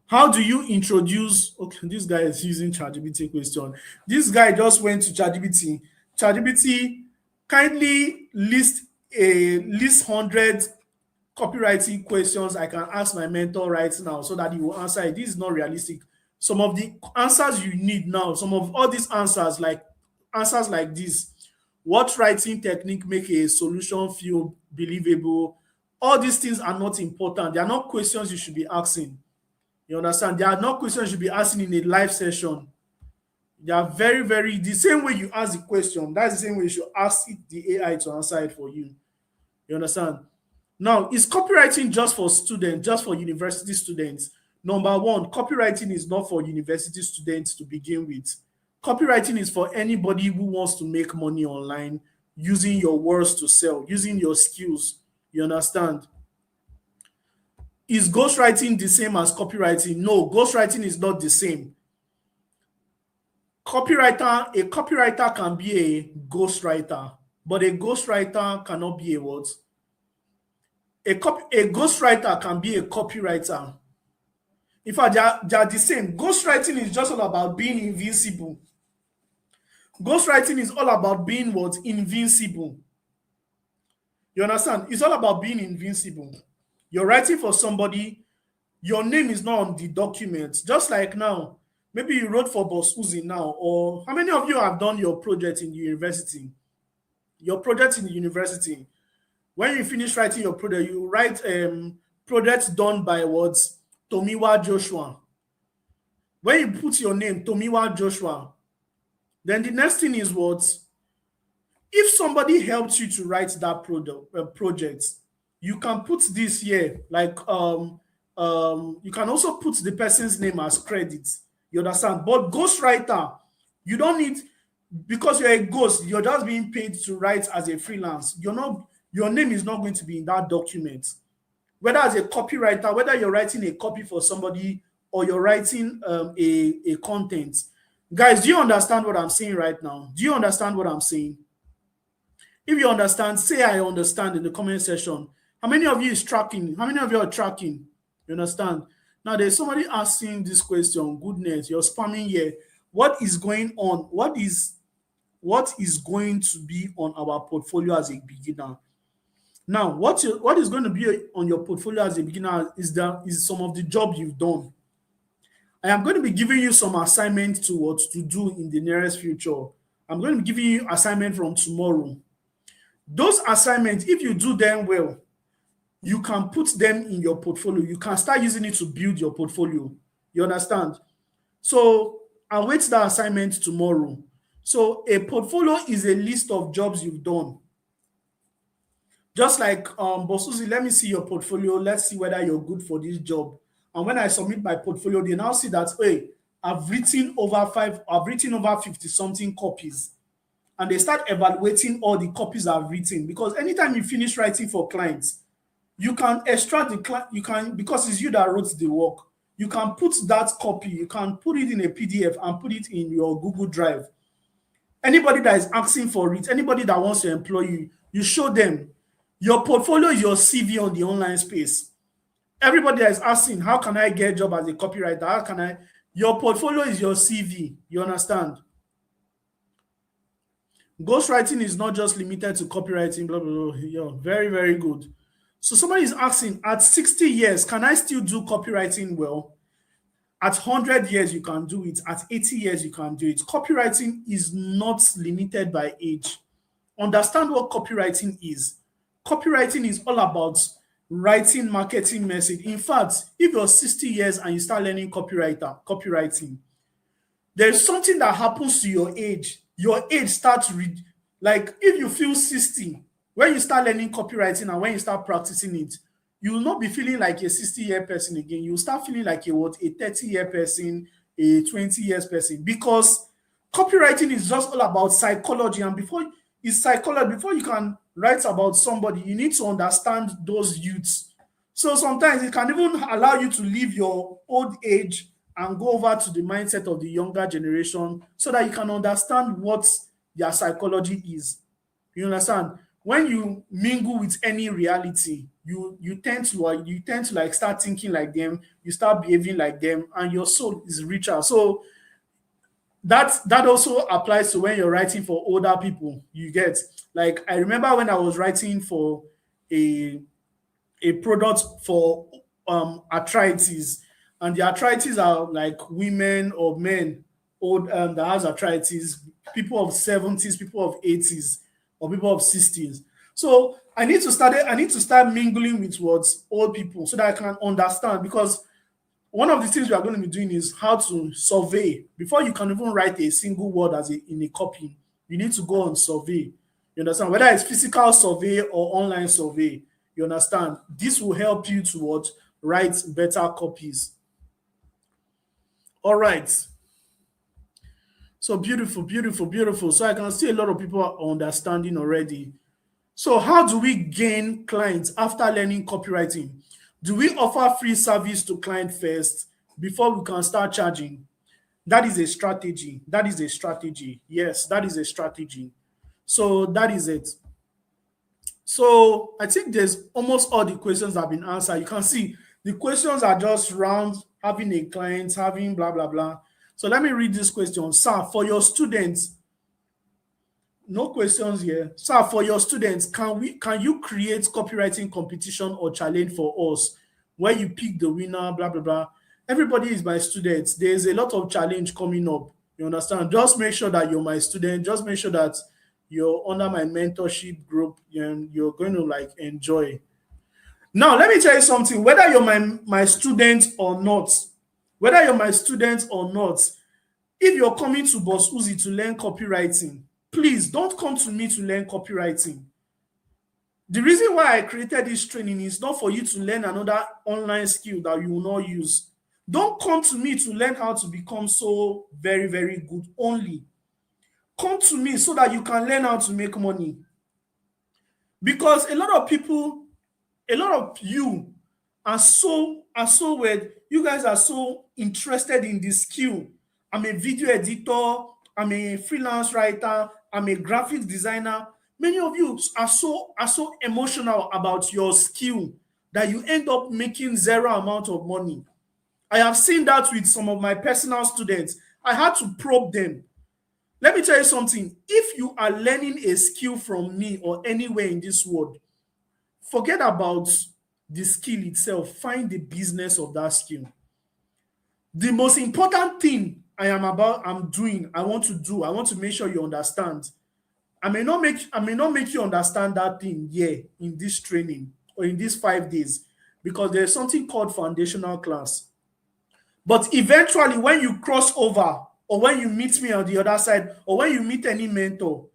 Speaker 1: How do you introduce? Okay, this guy is using ChatGPT question. This guy just went to ChatGPT. ChatGPT, kindly list 100 copywriting questions I can ask my mentor right now so that he will answer it. This is not realistic. Some of the answers you need now, some of all these answers like this. What writing technique make a solution feel believable? All these things are not important. They are not questions you should be asking. You understand? They are not questions you should be asking in a live session. They are very, very the same way you ask the question. That's the same way you should ask the AI to answer it for you. You understand? Now, is copywriting just for students, just for university students? Number one, copywriting is not for university students to begin with. Copywriting is for anybody who wants to make money online using your words to sell, using your skills. You understand? Is ghostwriting the same as copywriting? No, ghostwriting is not the same. A copywriter can be a ghostwriter, but a ghostwriter cannot be a what? A ghostwriter can be a copywriter. In fact, they are the same. Ghostwriting is just all about being invincible. Ghostwriting is all about being what? Invincible. You understand? It's all about being invincible. You're writing for somebody, your name is not on the document. Just like now, maybe you wrote for Boss Uzi now, or how many of you have done your project in the university? Your project in the university. When you finish writing your project, you write projects done by what? Tomiwa Joshua. When you put your name, Tomiwa Joshua, then the next thing is what? If somebody helps you to write that project, you can put this here, like you can also put the person's name as credit. You understand? But ghostwriter, you don't need, because you're a ghost, you're just being paid to write as a freelance. Your name is not going to be in that document. Whether as a copywriter, whether you're writing a copy for somebody or you're writing a content. Guys, do you understand what I'm saying right now? Do you understand what I'm saying? If you understand, say I understand in the comment section. How many of you is tracking? How many of you are tracking? You understand? Now there's somebody asking this question. Goodness, you're spamming here. What is going on? What is going to be on our portfolio as a beginner? Now, what is going to be on your portfolio as a beginner is some of the jobs you've done. I am going to be giving you some assignments to what to do in the nearest future. I'm going to be giving you assignment from tomorrow. Those assignments, if you do them well, you can put them in your portfolio. You can start using it to build your portfolio. You understand? So I'll wait that assignment tomorrow. So a portfolio is a list of jobs you've done. Just like Boss Uzi, let me see your portfolio. Let's see whether you're good for this job. And when I submit my portfolio, they now see that, hey, I've written over 50 something copies. And they start evaluating all the copies I've written. Because anytime you finish writing for clients, you can extract the client, because it's you that wrote the work. you can put that copy, you can put it in a PDF and put it in your Google Drive. Anybody that is asking for it, anybody that wants to employ you, you show them. Your portfolio is your CV on the online space. Everybody that is asking, how can I get a job as a copywriter? How can I? Your portfolio is your CV. You understand? Ghostwriting is not just limited to copywriting, blah, blah, blah. Yeah, very, very good. So somebody is asking, at 60 years, can I still do copywriting well? At 100 years, you can do it. At 80 years, you can do it. Copywriting is not limited by age. Understand what copywriting is. Copywriting is all about writing marketing message. In fact, if you're 60 years and you start learning copywriting, there's something that happens to your age. Your age starts like if you feel 60, when you start learning copywriting and when you start practicing it, you will not be feeling like a 60-year person again. You start feeling like a 30-year person, a 20 years person, because copywriting is just all about psychology. And before you can write about somebody, you need to understand those youths. So sometimes it can even allow you to leave your old age and go over to the mindset of the younger generation so that you can understand what their psychology is. You understand? When you mingle with any reality, you tend to like start thinking like them, you start behaving like them, and your soul is richer. So that also applies to when you're writing for older people. You get, like, I remember when I was writing for a product for arthritis, and the arthritis are like women or men old that has arthritis, people of 70s, people of 80s, or people of 60s. So I need to start mingling with what old people so that I can understand, because one of the things we are going to be doing is how to survey. Before you can even write a single word in a copy, you need to go on survey. You understand? Whether it's physical survey or online survey, you understand? This will help you to write better copies. All right. So beautiful, beautiful, beautiful. So I can see a lot of people are understanding already. So how do we gain clients after learning copywriting? Do we offer free service to client first before we can start charging? That is a strategy. That is a strategy. Yes, that is a strategy. So that is it. So I think there's almost all the questions have been answered. You can see the questions are just round, having a client, having blah, blah, blah. So let me read this question. Sir, for your students, no questions here. Sir, for your students, can you create copywriting competition or challenge for us where you pick the winner, blah, blah, blah. Everybody is my students. There's a lot of challenge coming up. You understand? Just make sure that you're my student. Just make sure that you're under my mentorship group and you're going to like enjoy. Now, let me tell you something. Whether you're my student or not, if you're coming to Boss Uzi to learn copywriting, please don't come to me to learn copywriting. The reason why I created this training is not for you to learn another online skill that you will not use. Don't come to me to learn how to become so very, very good only. Come to me so that you can learn how to make money. Because a lot of people, a lot of you are so weird. You guys are so interested in this skill. I'm a video editor, I'm a freelance writer, I'm a graphic designer. Many of you are so emotional about your skill that you end up making zero amount of money. I have seen that with some of my personal students. I had to probe them. Let me tell you something. If you are learning a skill from me or anywhere in this world, forget about the skill itself. Find the business of that skill. The most important thing I want to make sure you understand. I may not make you understand that thing here in this training or in these 5 days, because there's something called foundational class. But eventually, when you cross over, or when you meet me on the other side, or when you meet any mentor,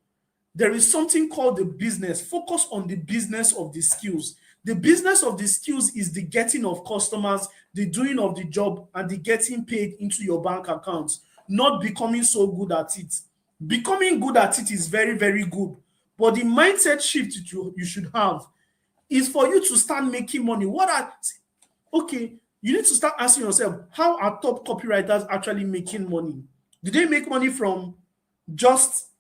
Speaker 1: there is something called the business. Focus on the business of the skills. The business of the skills is the getting of customers, the doing of the job, and the getting paid into your bank accounts, not becoming so good at it. Becoming good at it is very, very good. But the mindset shift you should have is for you to start making money. Okay, You need to start asking yourself, how are top copywriters actually making money? Do they make money from just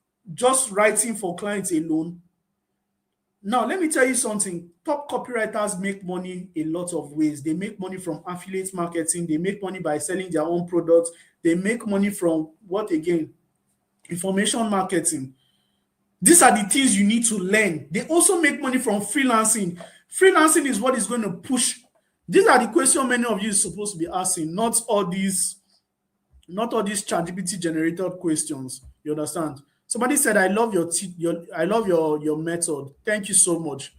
Speaker 1: writing for clients alone? Now, let me tell you something. Top copywriters make money a lot of ways. They make money from affiliate marketing. They make money by selling their own products. They make money from what again? Information marketing. These are the things you need to learn. They also make money from freelancing. Freelancing is what is going to push. These are the questions many of you are supposed to be asking, not all these ChatGPT generated questions. You understand? Somebody said, "I love your method. Thank you so much."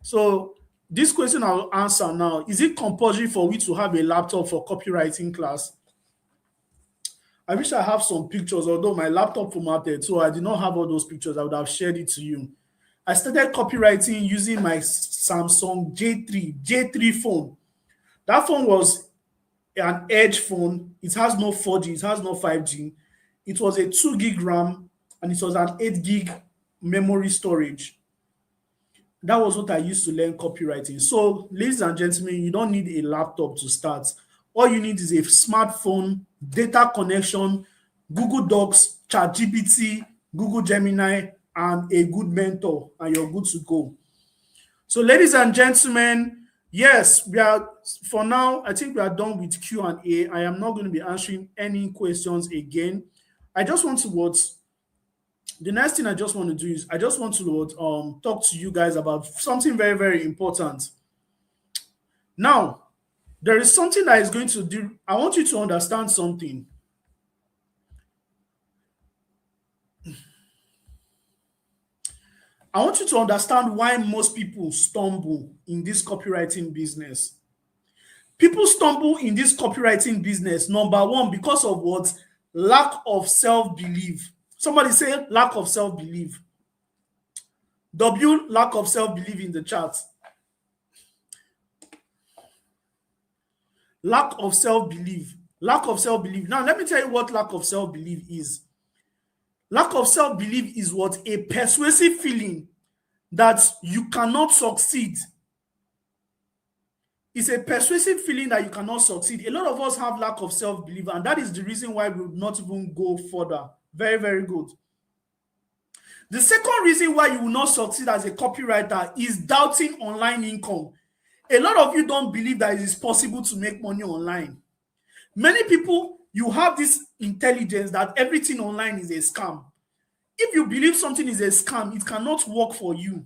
Speaker 1: So this question I'll answer now: is it compulsory for we to have a laptop for copywriting class? I wish I have some pictures, although my laptop formatted, so I did not have all those pictures. I would have shared it to you. I started copywriting using my Samsung J3 phone. That phone was an edge phone. It has no 4G, it has no 5G. It was a 2 gig RAM and it was an 8 gig memory storage. That was what I used to learn copywriting. So, ladies and gentlemen, you don't need a laptop to start. All you need is a smartphone, data connection, Google Docs, ChatGPT, Google Gemini, and a good mentor, and you're good to go. So, ladies and gentlemen, yes, we are, for now, I think we are done with Q&A. I am not going to be answering any questions again. I just want to the next thing I just want to do is I just want to talk to you guys about something very, very important. Now, there is something that is going to do. I want you to understand something. I want you to understand why most people stumble in this copywriting business. People stumble in this copywriting business, number one, because of what? Lack of self-belief. Somebody say lack of self-belief. Lack of self-belief in the chat. Lack of self-belief. Lack of self-belief. Now, let me tell you what lack of self-belief is. Lack of self-belief is what? A persuasive feeling that you cannot succeed. It's a persuasive feeling that you cannot succeed. A lot of us have lack of self-belief, and that is the reason why we would not even go further. Very, very good. The second reason why you will not succeed as a copywriter is doubting online income. A lot of you don't believe that it is possible to make money online. Many people, you have this intelligence that everything online is a scam. If you believe something is a scam, it cannot work for you.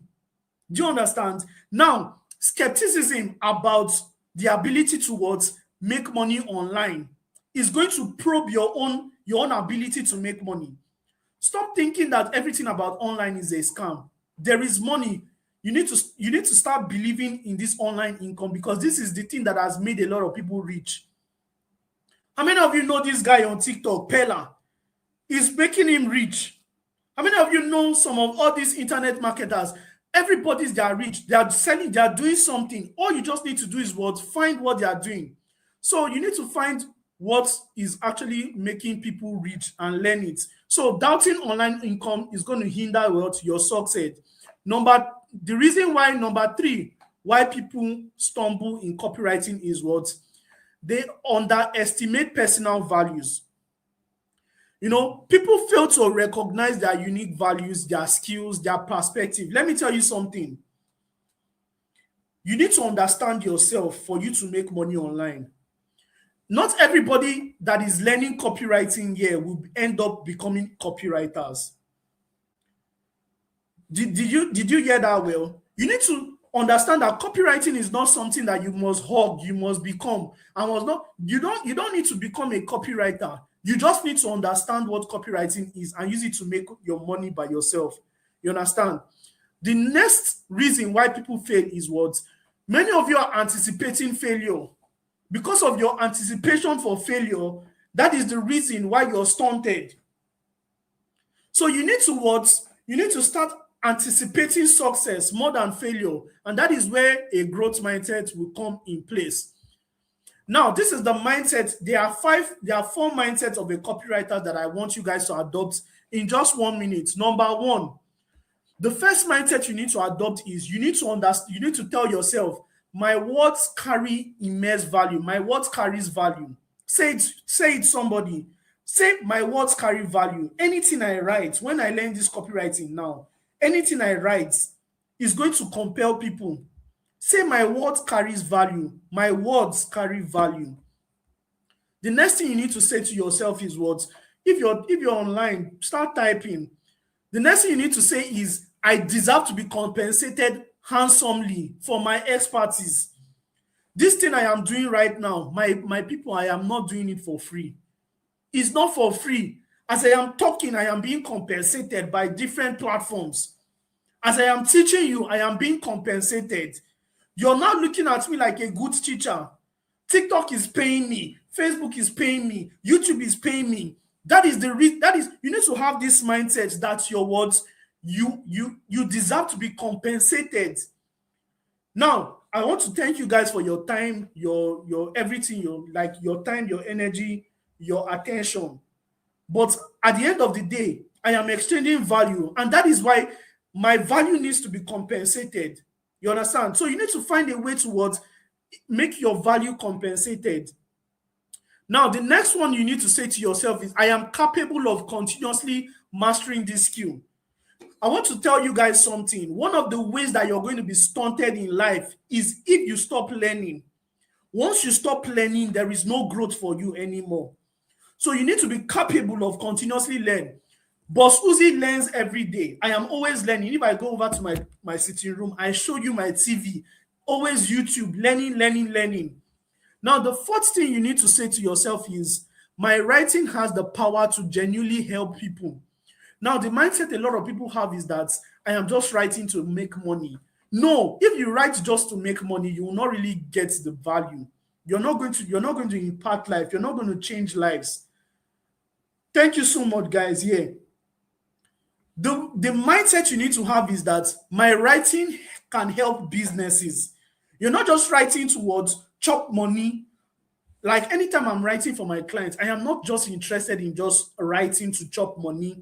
Speaker 1: Do you understand? Now, skepticism about the ability to make money online is going to probe your own ability to make money. Stop thinking that everything about online is a scam. There is money. You need to start believing in this online income, because this is the thing that has made a lot of people rich. How many of you know this guy on TikTok, Pella? Is making him rich. How many of you know some of all these internet marketers? Everybody's they are rich. They are selling. They are doing something. All you just need to do is find what they are doing. So you need to find what is actually making people rich and learn it. So doubting online income is going to hinder your success. The reason why number three, why people stumble in copywriting is what? They underestimate personal values. You know, people fail to recognize their unique values, their skills, their perspective. Let me tell you something. You need to understand yourself for you to make money online. Not everybody that is learning copywriting here will end up becoming copywriters. Did you hear that well? You need to understand that copywriting is not something that you must hug, you must become. You don't need to become a copywriter. You just need to understand what copywriting is and use it to make your money by yourself. You understand? The next reason why people fail is what? Many of you are anticipating failure. Because of your anticipation for failure, that is the reason why you're stunted. So you need to what? You need to start anticipating success more than failure. And that is where a growth mindset will come in place. Now, this is the mindset. There are four mindsets of a copywriter that I want you guys to adopt in just 1 minute. Number one, the first mindset you need to adopt is you need to tell yourself, My words carry immense value. My words carries value. Say it, somebody. Say my words carry value. Anything I write, when I learn this copywriting now, anything I write is going to compel people. Say my words carries value. My words carry value. The next thing you need to say to yourself is what? If you're online, start typing. The next thing you need to say is, I deserve to be compensated handsomely for my expertise. This thing I am doing right now, my people, I am not doing it for free. It's not for free. As I am talking, I am being compensated by different platforms. As I am teaching you, I am being compensated. You're not looking at me like a good teacher. TikTok is paying me. Facebook is paying me. YouTube is paying me. That is you need to have this mindset that your words, you deserve to be compensated. Now, I want to thank you guys for your time, your everything, your time, your energy, your attention. But at the end of the day, I am exchanging value, and that is why my value needs to be compensated. You understand? So you need to find a way towards make your value compensated. Now, the next one you need to say to yourself is, I am capable of continuously mastering this skill. I want to tell you guys something. One of the ways that you're going to be stunted in life is if you stop learning. Once you stop learning, there is no growth for you anymore. So you need to be capable of continuously learn. Boss Uzi learns every day. I am always learning. If I go over to my sitting room, I show you my TV. Always YouTube, learning. Now, the fourth thing you need to say to yourself is, my writing has the power to genuinely help people. Now, the mindset a lot of people have is that I am just writing to make money. No, if you write just to make money, you will not really get the value. You're not going to impact life. You're not going to change lives. Thank you so much, guys. Yeah. The mindset you need to have is that my writing can help businesses. You're not just writing towards chop money. Like anytime I'm writing for my clients, I am not just interested in just writing to chop money.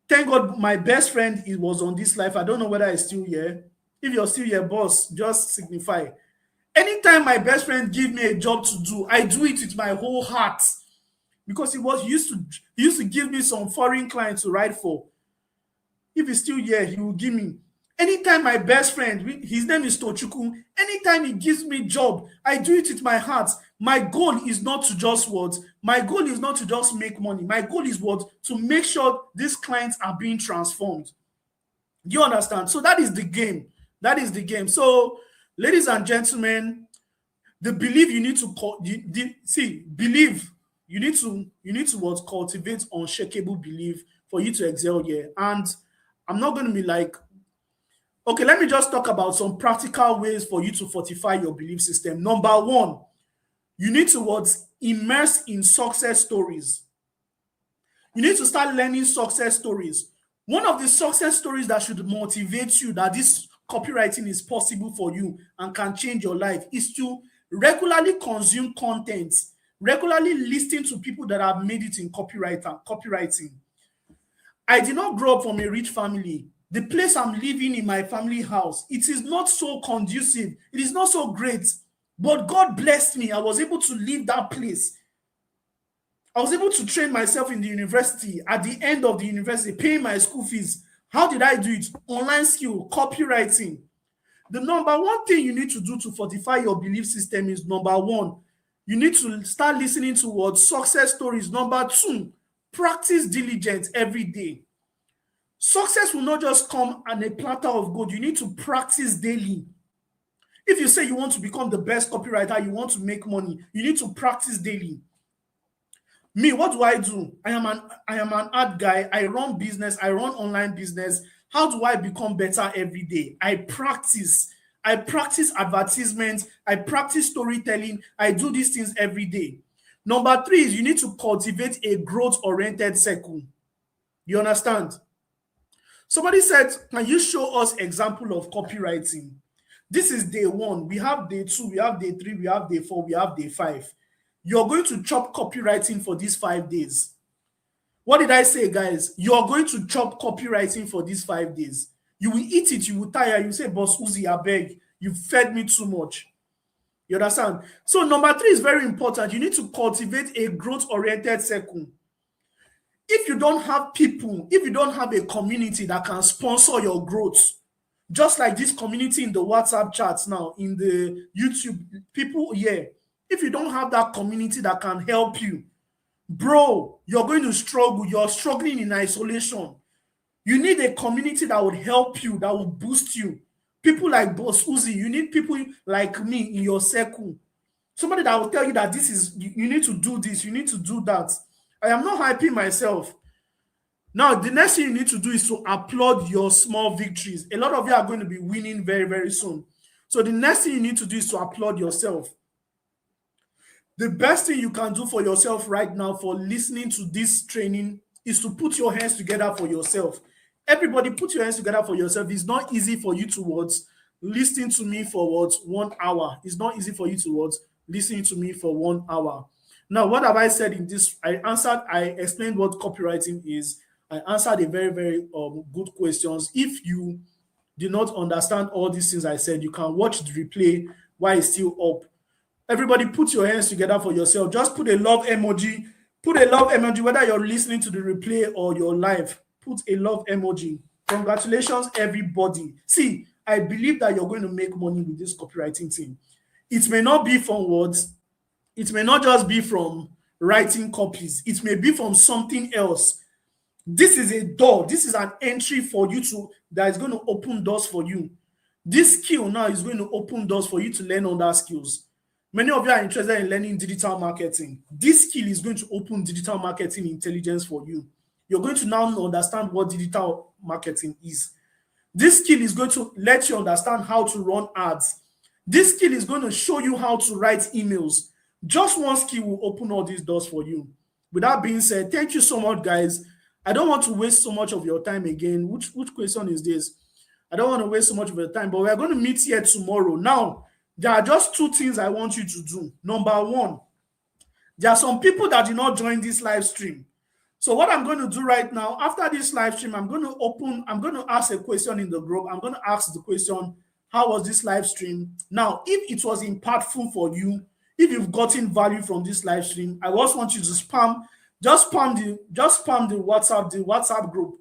Speaker 1: Thank God my best friend was on this life. I don't know whether he's still here. If you're still here, boss, just signify. Anytime my best friend give me a job to do, I do it with my whole heart. Because he used to give me some foreign clients to write for. If he's still here, he will give me. Anytime my best friend, his name is Tochukwu, anytime he gives me job, I do it with my heart. My goal is not to just what? My goal is not to just make money. My goal is what? To make sure these clients are being transformed. Do you understand? So that is the game. That is the game. So, ladies and gentlemen, the belief you need to believe. You need to what? Cultivate unshakable belief for you to excel here. And I'm not going to be like, okay, let me just talk about some practical ways for you to fortify your belief system. Number one, you need to what? Immerse in success stories. You need to start learning success stories. One of the success stories that should motivate you that this copywriting is possible for you and can change your life is to regularly consume content, regularly listen to people that have made it in copywriting. I did not grow up from a rich family. The place I'm living in my family house, it is not so conducive. It is not so great. But God blessed me. I was able to leave that place. I was able to train myself in the university. At the end of the university, paying my school fees. How did I do it? Online skill, copywriting. The number one thing you need to do to fortify your belief system is, number one, you need to start listening to what? Success stories. Number two, practice diligence every day. Success will not just come on a platter of gold. You need to practice daily. If you say you want to become the best copywriter, you want to make money, you need to practice daily. Me, what do? I am an ad guy. I run business. I run online business. How do I become better every day? I practice advertisements. I practice storytelling. I do these things every day. Number three is you need to cultivate a growth-oriented circle. You understand? Somebody said, can you show us example of copywriting? This is day one. We have day two, we have day three, we have day four, we have day five. You're going to chop copywriting for these 5 days. What did I say, guys? You're going to chop copywriting for these 5 days. You will eat it, you will tire, you say, Boss Uzi, I beg. You fed me too much. You understand? So number 3 is very important. You need to cultivate a growth-oriented circle. If you don't have people, if you don't have a community that can sponsor your growth, just like this community in the WhatsApp chats now, in the YouTube, people here, if you don't have that community that can help you, bro, you're going to struggle. You're struggling in isolation. You need a community that would help you, that will boost you. People like Boss Uzi, you need people like me in your circle. Somebody that will tell you that this is, you need to do this, you need to do that. I am not hyping myself. Now, the next thing you need to do is to applaud your small victories. A lot of you are going to be winning very, very soon. So the next thing you need to do is to applaud yourself. The best thing you can do for yourself right now for listening to this training is to put your hands together for yourself. Everybody put your hands together for yourself. It's not easy for you to listen to me for 1 hour. It's not easy for you to listening to me for 1 hour. Now, what have I said in this? I explained what copywriting is. I answered a very, very good questions. If you did not understand all these things I said, you can watch the replay while it's still up. Everybody put your hands together for yourself. Just put a love emoji. Put a love emoji, whether you're listening to the replay or you're live. Put a love emoji. Congratulations, everybody. See, I believe that you're going to make money with this copywriting thing. It may not be from words. It may not just be from writing copies. It may be from something else. This is a door. This is an entry for you that is going to open doors for you. This skill now is going to open doors for you to learn other skills. Many of you are interested in learning digital marketing. This skill is going to open digital marketing intelligence for you. You're going to now understand what digital marketing is. This skill is going to let you understand how to run ads. This skill is going to show you how to write emails. Just one skill will open all these doors for you. With that being said, thank you so much, guys. I don't want to waste so much of your time again. Which question is this? I don't want to waste so much of your time, but we're going to meet here tomorrow. Now, there are just 2 things I want you to do. Number 1, there are some people that did not join this live stream. So what I'm going to do right now, after this live stream, I'm going to ask a question in the group. I'm going to ask the question, how was this live stream? Now, if it was impactful for you, if you've gotten value from this live stream, I just want you to spam the WhatsApp group.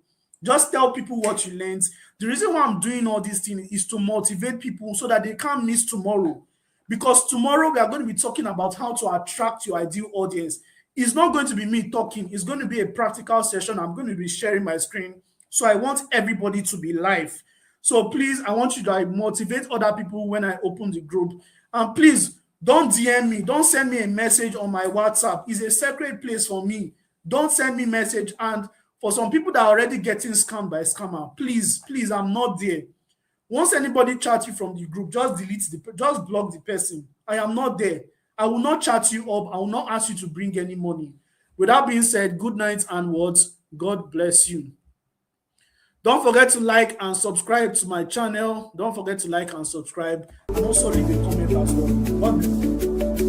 Speaker 1: Just tell people what you learned. The reason why I'm doing all these things is to motivate people so that they can't miss tomorrow. Because tomorrow we are going to be talking about how to attract your ideal audience. It's not going to be me talking. It's going to be a practical session. I'm going to be sharing my screen. So I want everybody to be live. So please, I want you to motivate other people when I open the group. And please, don't DM me. Don't send me a message on my WhatsApp. It's a sacred place for me. Don't send me a message. And for some people that are already getting scammed by scammer, please, I'm not there. Once anybody chats you from the group, just block the person. I am not there. I will not chat you up. I will not ask you to bring any money. With that being said, good night and words. God bless you. Don't forget to like and subscribe to my channel. Don't forget to like and subscribe. And also leave a comment as well. God bless you.